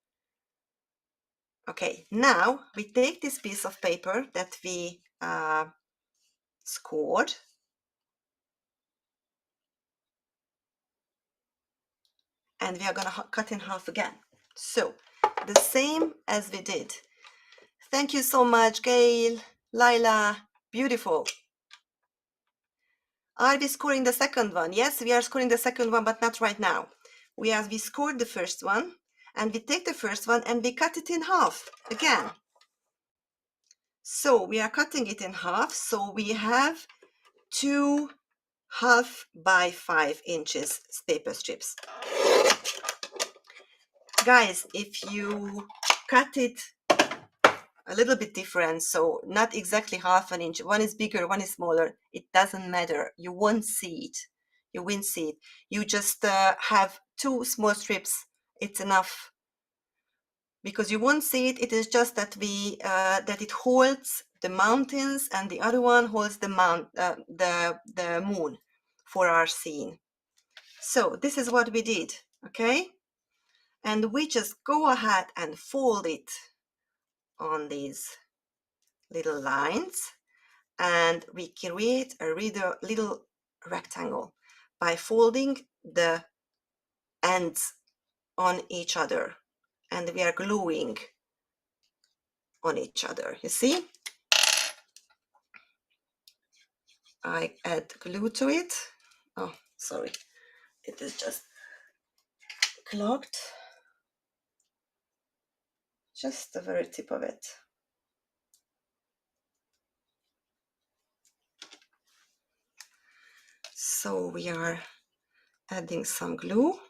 Okay, now we take this piece of paper that we scored, and we are going to cut in half again. So, the same as we did. Thank you so much, Gail, Lila, beautiful. Are we scoring the second one? Yes, we are scoring the second one, but not right now. We scored the first one, and we take the first one and we cut it in half again. So we are cutting it in half, so we have two 1/2 x 5 inches paper strips. Guys, if you cut it a little bit different, so not exactly 1/2 inch, one is bigger, one is smaller, it doesn't matter. You won't see it. You won't see it. You just have two small strips. It's enough, because you won't see it. It is just that that it holds the mountains, and the other one holds the moon for our scene. So this is what we did, okay? And we just go ahead and fold it on these little lines, and we create a little rectangle by folding the ends on each other, and we are gluing on each other. You see, I add glue to it. Oh, sorry, it is just clogged, just the very tip of it. So we are adding some glue,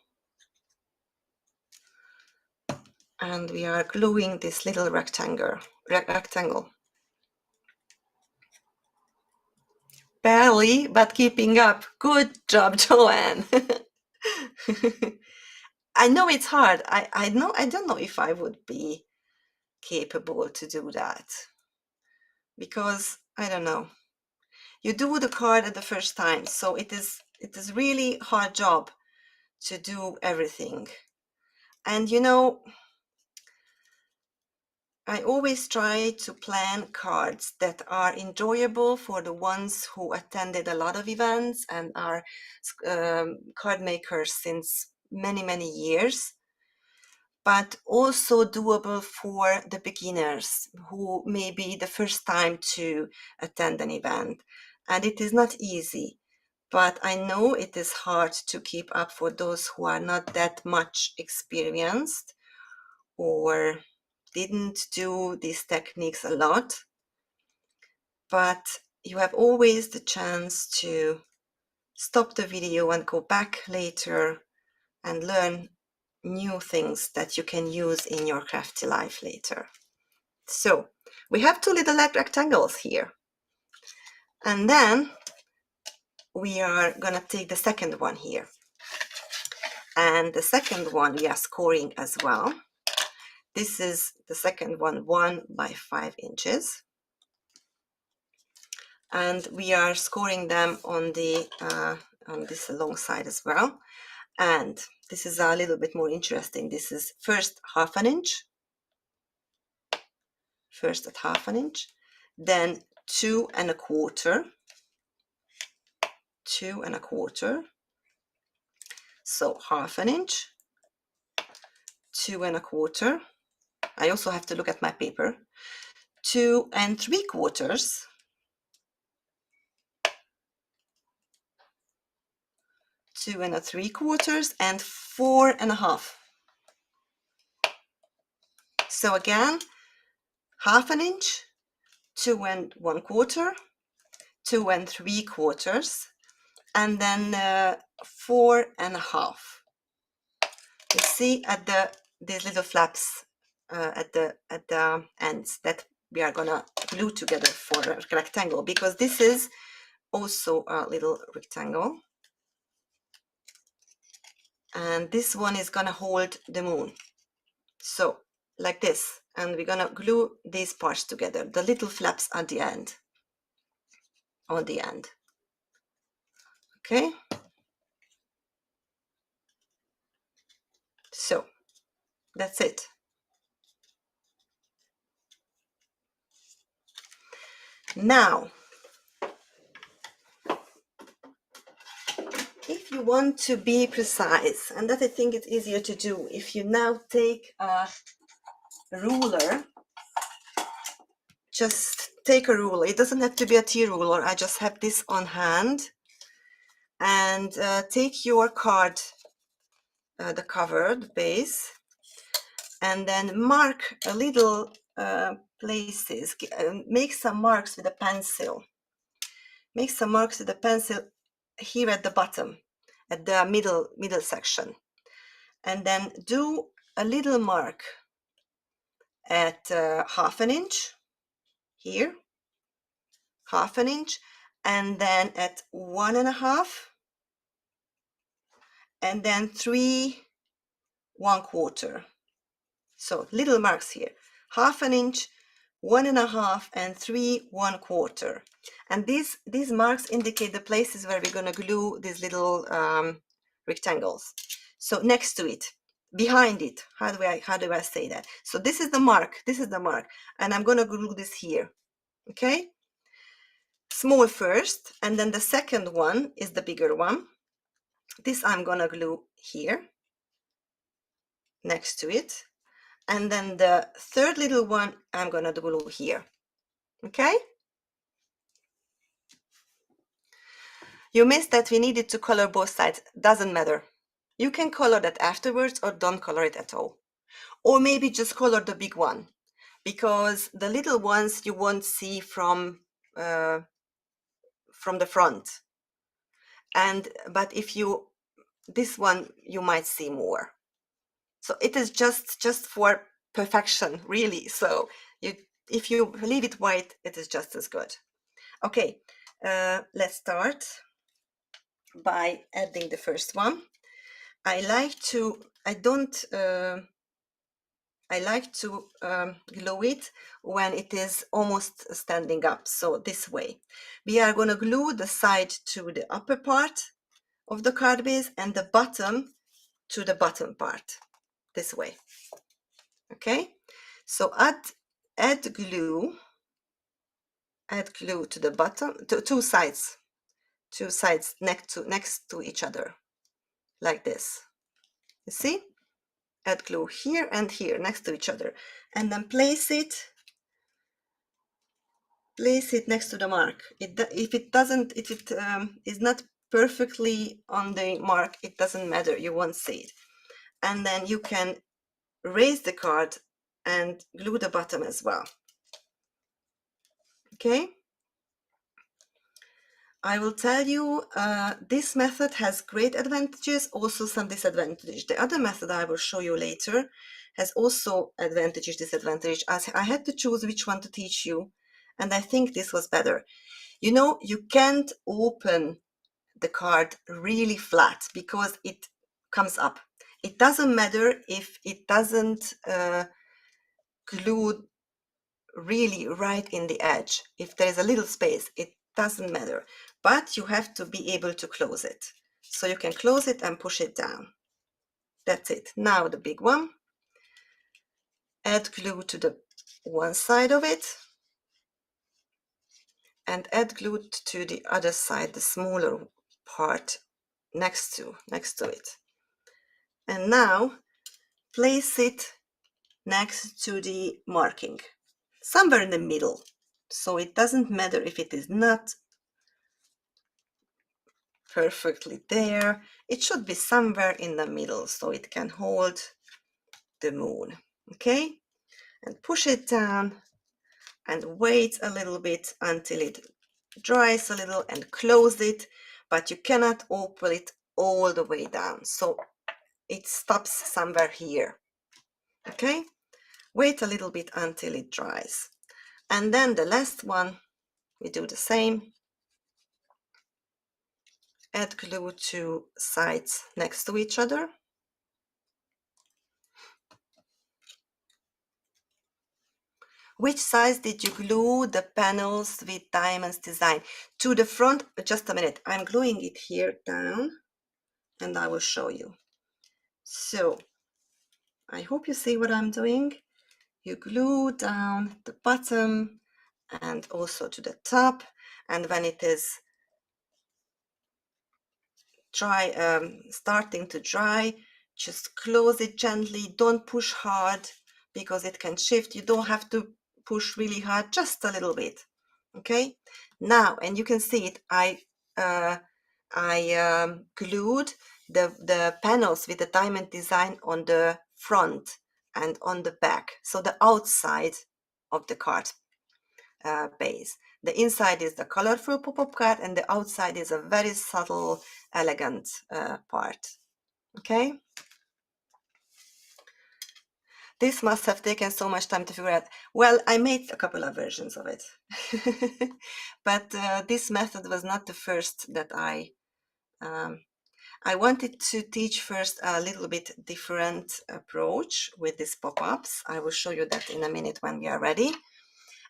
and we are gluing this little rectangle. Barely, but keeping up. Good job, Joanne. I know it's hard. I don't know if I would be capable to do that, because I don't know. You do the card at the first time, so it is really hard job to do everything. And you know, I always try to plan cards that are enjoyable for the ones who attended a lot of events and are card makers since many, many years, but also doable for the beginners who may be the first time to attend an event. And it is not easy, but I know it is hard to keep up for those who are not that much experienced or didn't do these techniques a lot. But you have always the chance to stop the video and go back later and learn new things that you can use in your crafty life later. So we have two little rectangles here. And then we are gonna take the second one here. And the second one we are scoring as well. This is the second one, 1 by 5 inches. And we are scoring them on the on this long side as well. And this is a little bit more interesting. This is first half an inch, first at half an inch, then 2 1/4, 2 1/4. So half an inch, 2 1/4. I also have to look at my paper. 2 3/4. 2 3/4 and 4 1/2. So again, half an inch, 2 1/4, 2 3/4, and then 4 1/2. You see at these little flaps at the ends that we are gonna glue together for a rectangle, because this is also a little rectangle. And this one is gonna hold the moon. So like this, and we're gonna glue these parts together, the little flaps at the end, on the end. Okay. So that's it. Now, if you want to be precise, and that I think it's easier to do, if you now take a ruler, just take a ruler. It doesn't have to be a tea ruler. I just have this on hand. And take your card, the cover, the base, and then mark a little places. Make some marks with a pencil. Make some marks with a pencil here at the bottom, at the middle section. And then do a little mark at half an inch here, half an inch, and then at 1 1/2, and then 3 1/4. So little marks here, half an inch, 1 1/2, and 3 1/4. And these marks indicate the places where we're going to glue these little rectangles. So next to it, behind it, how do I say that? So this is the mark, and I'm going to glue this here. Okay, small first, and then the second one is the bigger one. This I'm going to glue here next to it. And then the third little one I'm going to glue here. Okay? You missed that we needed to color both sides. Doesn't matter. You can color that afterwards or don't color it at all. Or maybe just color the big one, because the little ones you won't see from the front. But if you, this one you might see more. So it is just for perfection, really. So if you leave it white, it is just as good. Okay, let's start by adding the first one. I like to glue it when it is almost standing up. So this way, we are going to glue the side to the upper part of the card base and the bottom to the bottom part, this way. Okay, so add glue to the bottom, to two sides next to each other, like this. You see? Add glue here and here next to each other, and then place it next to the mark. If it is not perfectly on the mark, it doesn't matter, you won't see it. And then you can raise the card and glue the bottom as well. Okay, I will tell you, this method has great advantages, also some disadvantages. The other method I will show you later has also advantages, disadvantages. As I had to choose which one to teach you, and I think this was better. You know, you can't open the card really flat because it comes up. It doesn't matter if it doesn't glue really right in the edge. If there is a little space, it doesn't matter, but you have to be able to close it. So you can close it and push it down. That's it. Now the big one. Add glue to the one side of it and add glue to the other side, the smaller part next to it. And now place it next to the marking, somewhere in the middle. So it doesn't matter if it is not perfectly there. It should be somewhere in the middle so it can hold the moon. Okay, and push it down and wait a little bit until it dries a little and close it, but you cannot open it all the way down, so it stops somewhere here. Okay, wait a little bit until it dries, and then the last one we do the same. Add glue to sides next to each other. Which size did you glue the panels with diamonds design? To the front. Just a minute, I'm gluing it here down and I will show you. So I hope you see what I'm doing. You glue down the bottom and also to the top, and when it is dry, starting to dry, just close it gently. Don't push hard because it can shift. You don't have to push really hard, just a little bit. Okay, now, and you can see it, I glued the panels with the diamond design on the front and on the back, so the outside of the card base. The inside is the colorful pop-up card and the outside is a very subtle, elegant part. Okay, this must have taken so much time to figure out. Well, I made a couple of versions of it. But this method was not the first that I wanted to teach first a little bit different approach with these pop-ups. I will show you that in a minute when we are ready.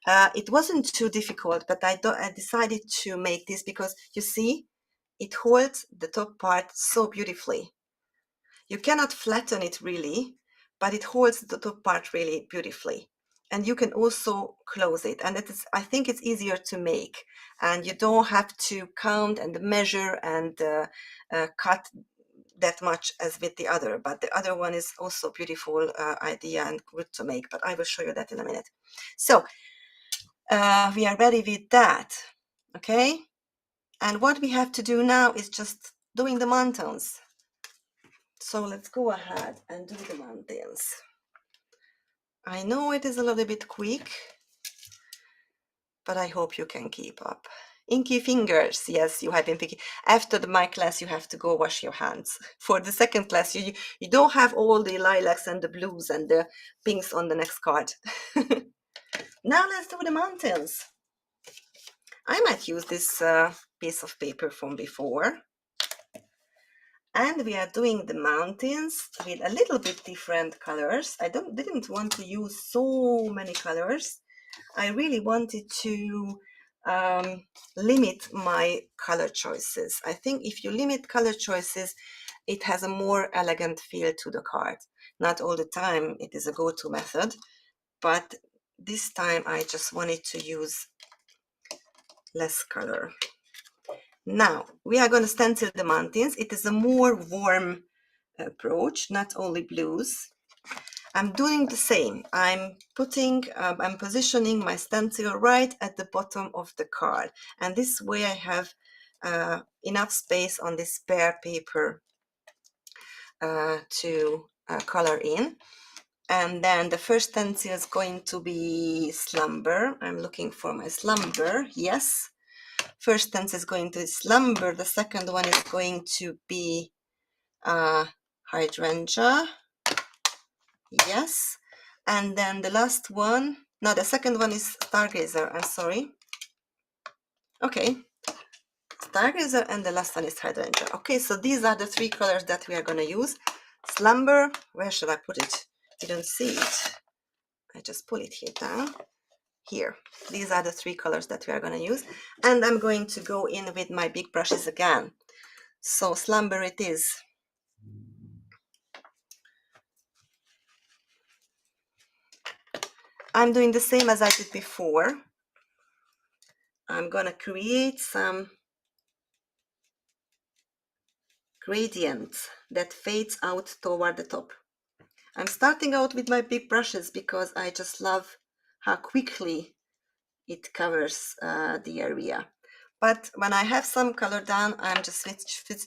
It wasn't too difficult, but I decided to make this because you see, it holds the top part so beautifully. You cannot flatten it really, but it holds the top part really beautifully. And you can also close it. And I think it's easier to make. And you don't have to count and measure and cut that much as with the other. But the other one is also a beautiful idea and good to make. But I will show you that in a minute. So we are ready with that. Okay. And what we have to do now is just doing the mountains. So let's go ahead and do the mountains. I know it is a little bit quick, but I hope you can keep up. Inky fingers, yes, you have been picking. After my class, you have to go wash your hands. For the second class, you don't have all the lilacs and the blues and the pinks on the next card. Now let's do the mountains. I might use this piece of paper from before. And we are doing the mountains with a little bit different colors. I didn't want to use so many colors. I really wanted to limit my color choices. I think if you limit color choices, it has a more elegant feel to the card. Not all the time it is a go-to method, but this time I just wanted to use less color. Now we are going to stencil the mountains. It is a more warm approach, not only blues. I'm doing the same. I'm positioning my stencil right at the bottom of the card, and this way I have enough space on this spare paper to color in. And then the first stencil is going to be Slumber. I'm looking for my Slumber. Yes. First stencil is going to be Slumber. The second one is going to be Hydrangea. Yes. And then the last one, no, the second one is Stargazer. I'm sorry. Okay. Stargazer, and the last one is Hydrangea. Okay, so these are the three colors that we are going to use. Slumber, where should I put it? Didn't see it. I just pull it here down. Here. These are the three colors that we are going to use. And I'm going to go in with my big brushes again. So Slumber it is. I'm doing the same as I did before. I'm going to create some gradient that fades out toward the top. I'm starting out with my big brushes because I just love how quickly it covers the area. But when I have some color down, I'm just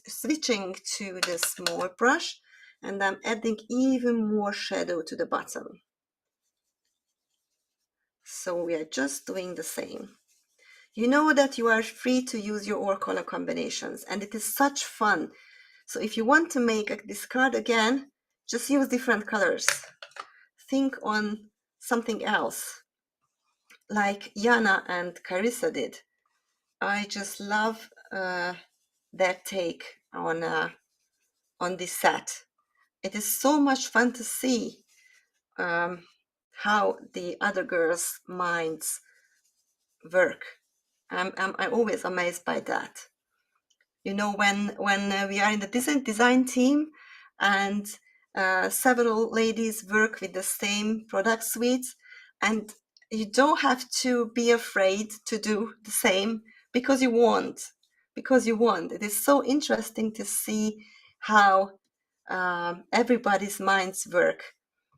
switching to the small brush, and I'm adding even more shadow to the bottom. So we are just doing the same. You know that you are free to use your all color combinations, and it is such fun. So if you want to make this card again, just use different colors. Think on something else, like Yana and Carissa did. I just love their take on this set. It is so much fun to see how the other girls' minds work. I'm always amazed by that. You know, when we are in the design team and several ladies work with the same product suites, and you don't have to be afraid to do the same because you want. It is so interesting to see how everybody's minds work.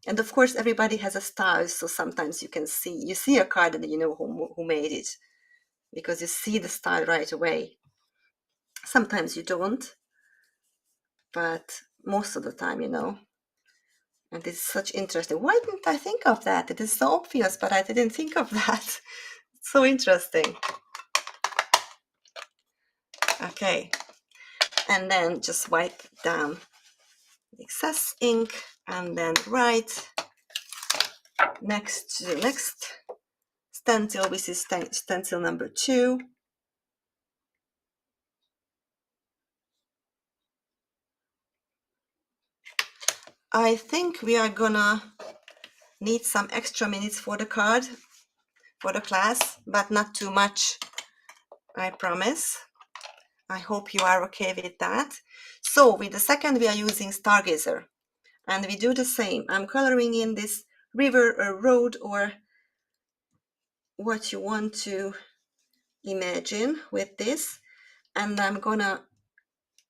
And of course, everybody has a style, so sometimes you see a card and you know who made it, because you see the style right away. Sometimes you don't, but most of the time, you know. And it's such interesting. Why didn't I think of that? It is so obvious, but I didn't think of that. It's so interesting. Okay. And then just wipe down the excess ink, and then write next to the next stencil, which is stencil number 2. I think we are gonna need some extra minutes for the card, for the class, but not too much, I promise. I hope you are okay with that. So with the second, we are using Stargazer, and we do the same. I'm coloring in this river or road or what you want to imagine with this, and I'm gonna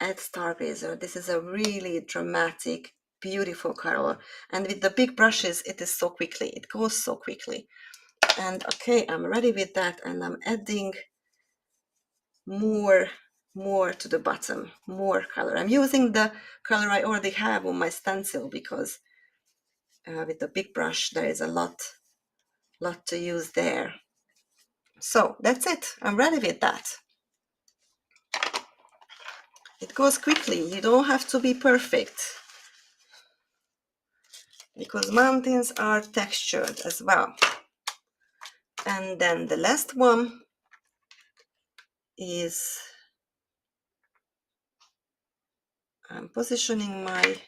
add Stargazer. This is a really dramatic, beautiful color, and with the big brushes, it goes so quickly. And okay, I'm ready with that, and I'm adding more to the bottom, more color. I'm using the color I already have on my stencil because with the big brush there is a lot to use there. So that's it. I'm ready with that. It goes quickly. You don't have to be perfect, because mountains are textured as well. And then the last one is, I'm positioning my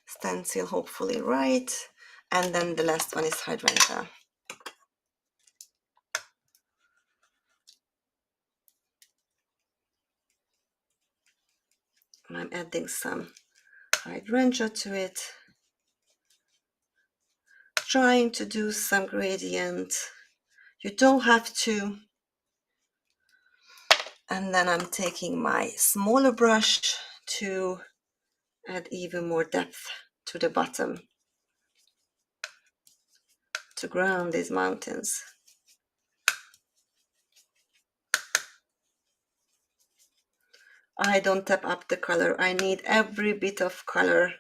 stencil hopefully right, and then the last one is Hydrangea. And I'm adding some hydrangea to it, trying to do some gradient. You don't have to. And then I'm taking my smaller brush to add even more depth to the bottom, to ground these mountains. I don't tap up the color. I need every bit of color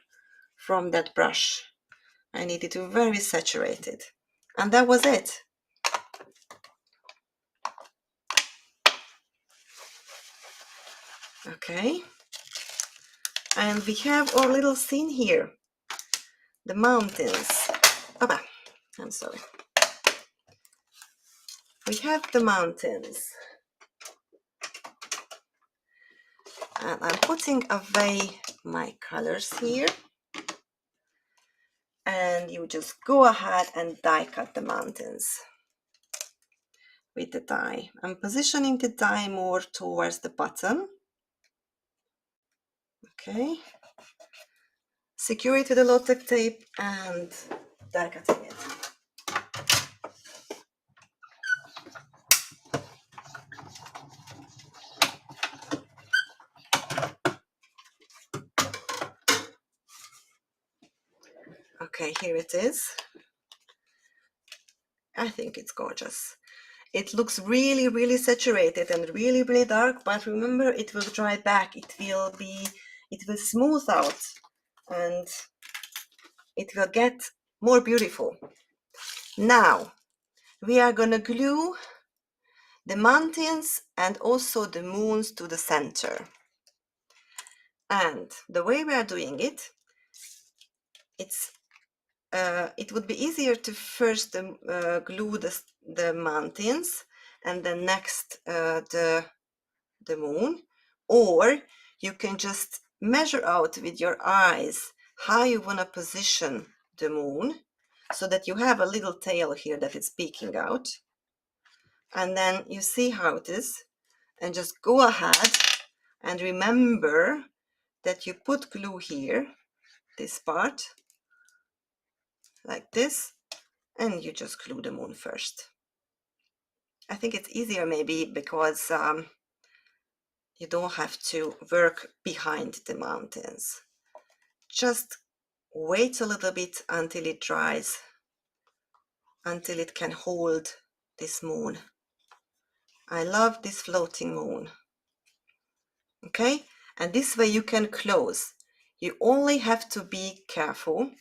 from that brush. I need it very saturated. And that was it. Okay. And we have our little scene here. The mountains. Oh, I'm sorry. We have the mountains. And I'm putting away my colors here. And you just go ahead and die cut the mountains with the die. I'm positioning the die more towards the bottom. Okay. Secure it with a low-tech tape and die cutting it. Okay, here it is. I think it's gorgeous. It looks really, really saturated and really, really dark, but remember, it will dry back. It will smooth out and it will get more beautiful. Now, we are gonna glue the mountains and also the moons to the center. And the way we are doing it, it would be easier to first glue the mountains and then next the moon, or you can just measure out with your eyes how you want to position the moon so that you have a little tail here that is peeking out, and then you see how it is, and just go ahead and remember that you put glue here, this part, like this, and you just glue the moon first. I think it's easier maybe because you don't have to work behind the mountains. Just wait a little bit until it dries, until it can hold this moon. I love this floating moon. Okay, and this way you can close. You only have to be careful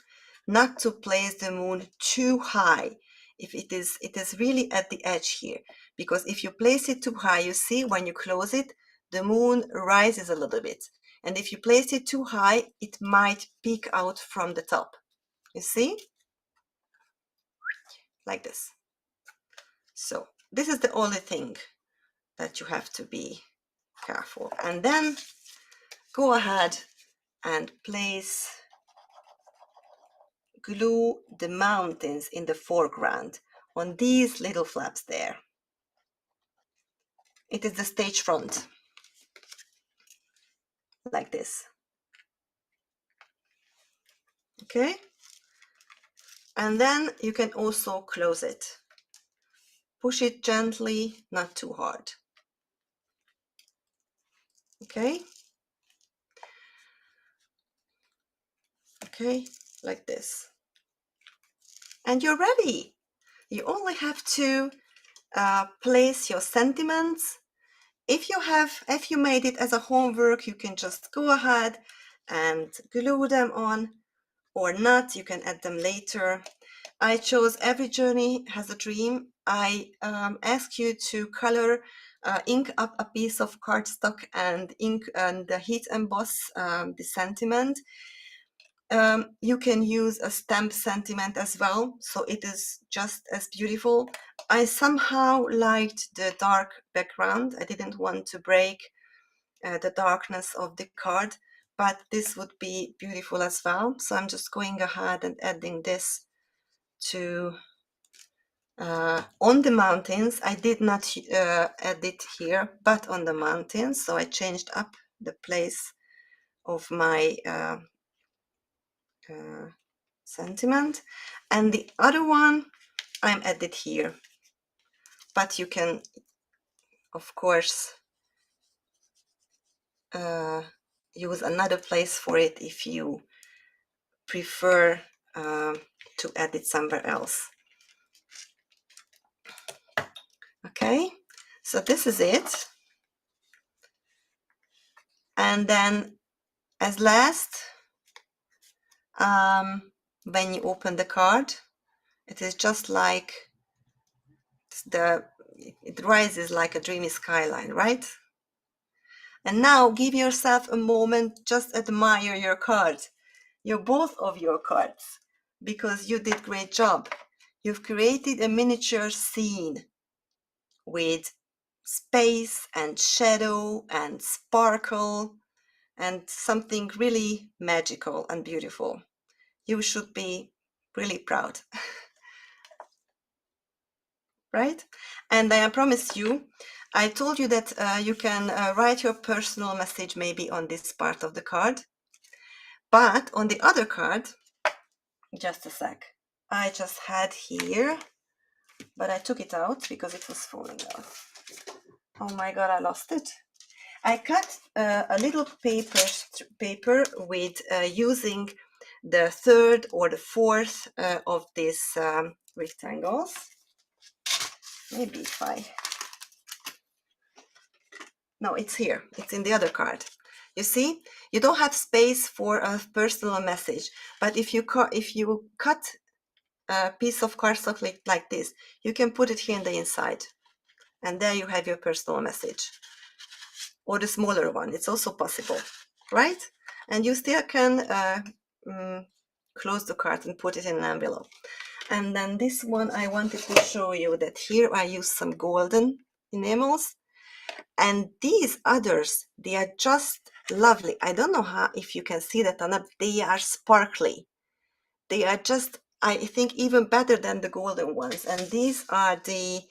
not to place the moon too high. If it is really at the edge here, because if you place it too high, you see when you close it, the moon rises a little bit. And if you place it too high, it might peek out from the top. You see? Like this. So this is the only thing that you have to be careful. And then go ahead and glue the mountains in the foreground on these little flaps there. It is the stage front, like this. Okay? And then you can also close it. Push it gently, not too hard. Okay? Okay, like this. And you're ready. You only have to place your sentiments. If you made it as a homework, you can just go ahead and glue them on, or not, you can add them later. I chose Every Journey Has a Dream. I ask you to ink up a piece of cardstock and ink and heat emboss the sentiment. You can use a stamp sentiment as well, so it is just as beautiful. I somehow liked the dark background. I didn't want to break the darkness of the card, but this would be beautiful as well. So I'm just going ahead and adding this to on the mountains. I did not add it here, but on the mountains. So I changed up the place of my sentiment, and the other one I'm added here, but you can of course use another place for it if you prefer to add it somewhere else. Okay, so this is it. And then as last, when you open the card, it is just like it rises like a dreamy skyline, right? And now give yourself a moment, just admire your card, both of your cards, because you did great job. You've created a miniature scene with space and shadow and sparkle and something really magical and beautiful. You should be really proud. Right? And I promise you, I told you that you can write your personal message maybe on this part of the card, but on the other card, just a sec, I just had here, but I took it out because it was falling out. Oh my god, I lost it. I cut a little paper with using the third or the fourth of these rectangles. Maybe if no, it's here. It's in the other card. You see, you don't have space for a personal message, but if you cut a piece of cardstock like this, you can put it here in the inside, and there you have your personal message. Or the smaller one, it's also possible, right? And you still can close the card and put it in an envelope. And then this one, I wanted to show you that here I use some golden enamels, and these others, they are just lovely. I don't know if you can see that or not. They are sparkly. They are just, I think, even better than the golden ones. And these are the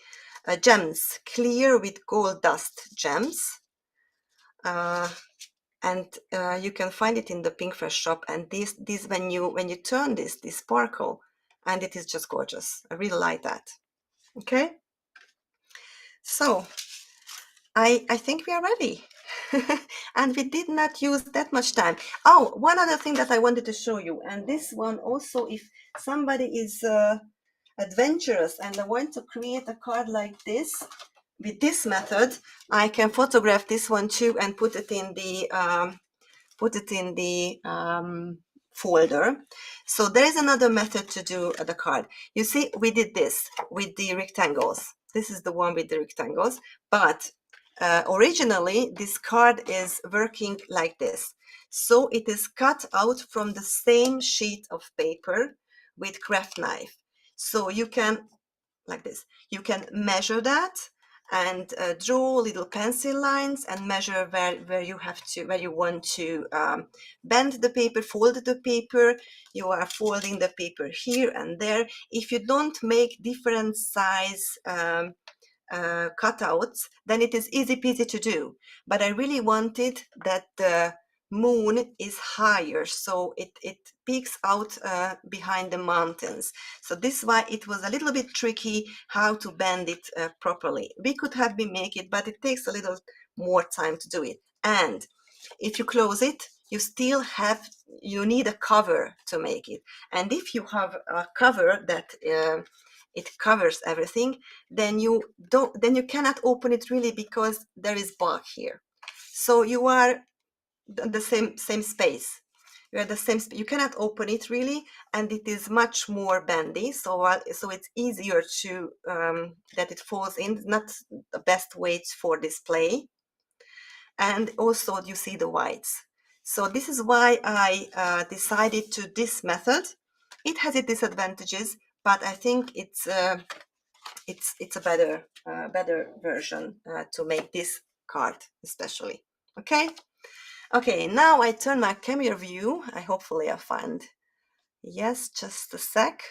gems, clear with gold dust gems. And you can find it in the Pinkfresh shop. And these when you turn this, they sparkle, and it is just gorgeous. I really like that. Okay, so I think we are ready. And we did not use that much time. Oh, one other thing that I wanted to show you, and this one also, if somebody is adventurous and I want to create a card like this with this method, I can photograph this one too and put it in the folder. So there is another method to do the card. You see, we did this with the rectangles. This is the one with the rectangles, but originally this card is working like this. So it is cut out from the same sheet of paper with craft knife. So you can, like this, you can measure that and draw little pencil lines and measure where you want to bend the paper, fold the paper. You are folding the paper here and there. If you don't make different size cutouts, then it is easy peasy to do. But I really wanted that the moon is higher, so it peeks out behind the mountains. So this is why it was a little bit tricky how to bend it properly. We could have been make it, but it takes a little more time to do it. And if you close it, you need a cover to make it. And if you have a cover that it covers everything, then you cannot open it really, because there is bark here. So you are the same space. You are the same. You cannot open it really, and it is much more bendy. So it's easier to that it falls in. Not the best weight for display. And also you see the whites. So this is why I decided to this method. It has its disadvantages, but I think it's a better version to make this card especially. Okay, now I turn my camera view. Hopefully I find, yes, just a sec.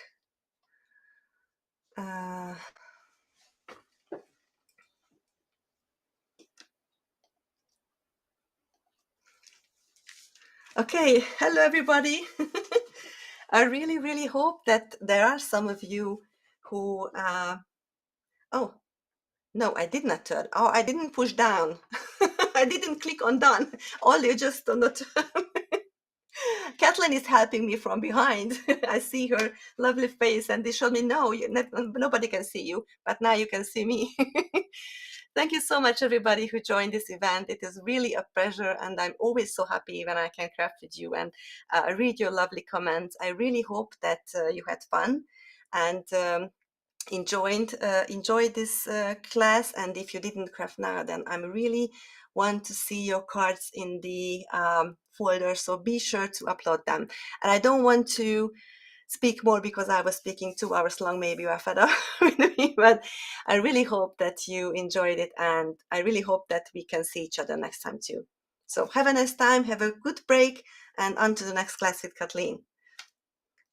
Okay, hello everybody. I really, really hope that there are some of you who, oh, no, I did not turn. Oh, I didn't push down. I didn't click on done. Only just on the Kathleen is helping me from behind. I see her lovely face, and they showed me, no, nobody can see you, but now you can see me. Thank you so much, everybody who joined this event. It is really a pleasure, and I'm always so happy when I can craft with you and read your lovely comments. I really hope that you had fun and enjoyed this class. And if you didn't craft now, then I'm really want to see your cards in the folder, so be sure to upload them. And I don't want to speak more because I was speaking 2 hours long. Maybe you are fed up with me, but I really hope that you enjoyed it, and I really hope that we can see each other next time too. So have a nice time, have a good break, and on to the next class with Kathleen.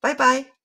Bye bye.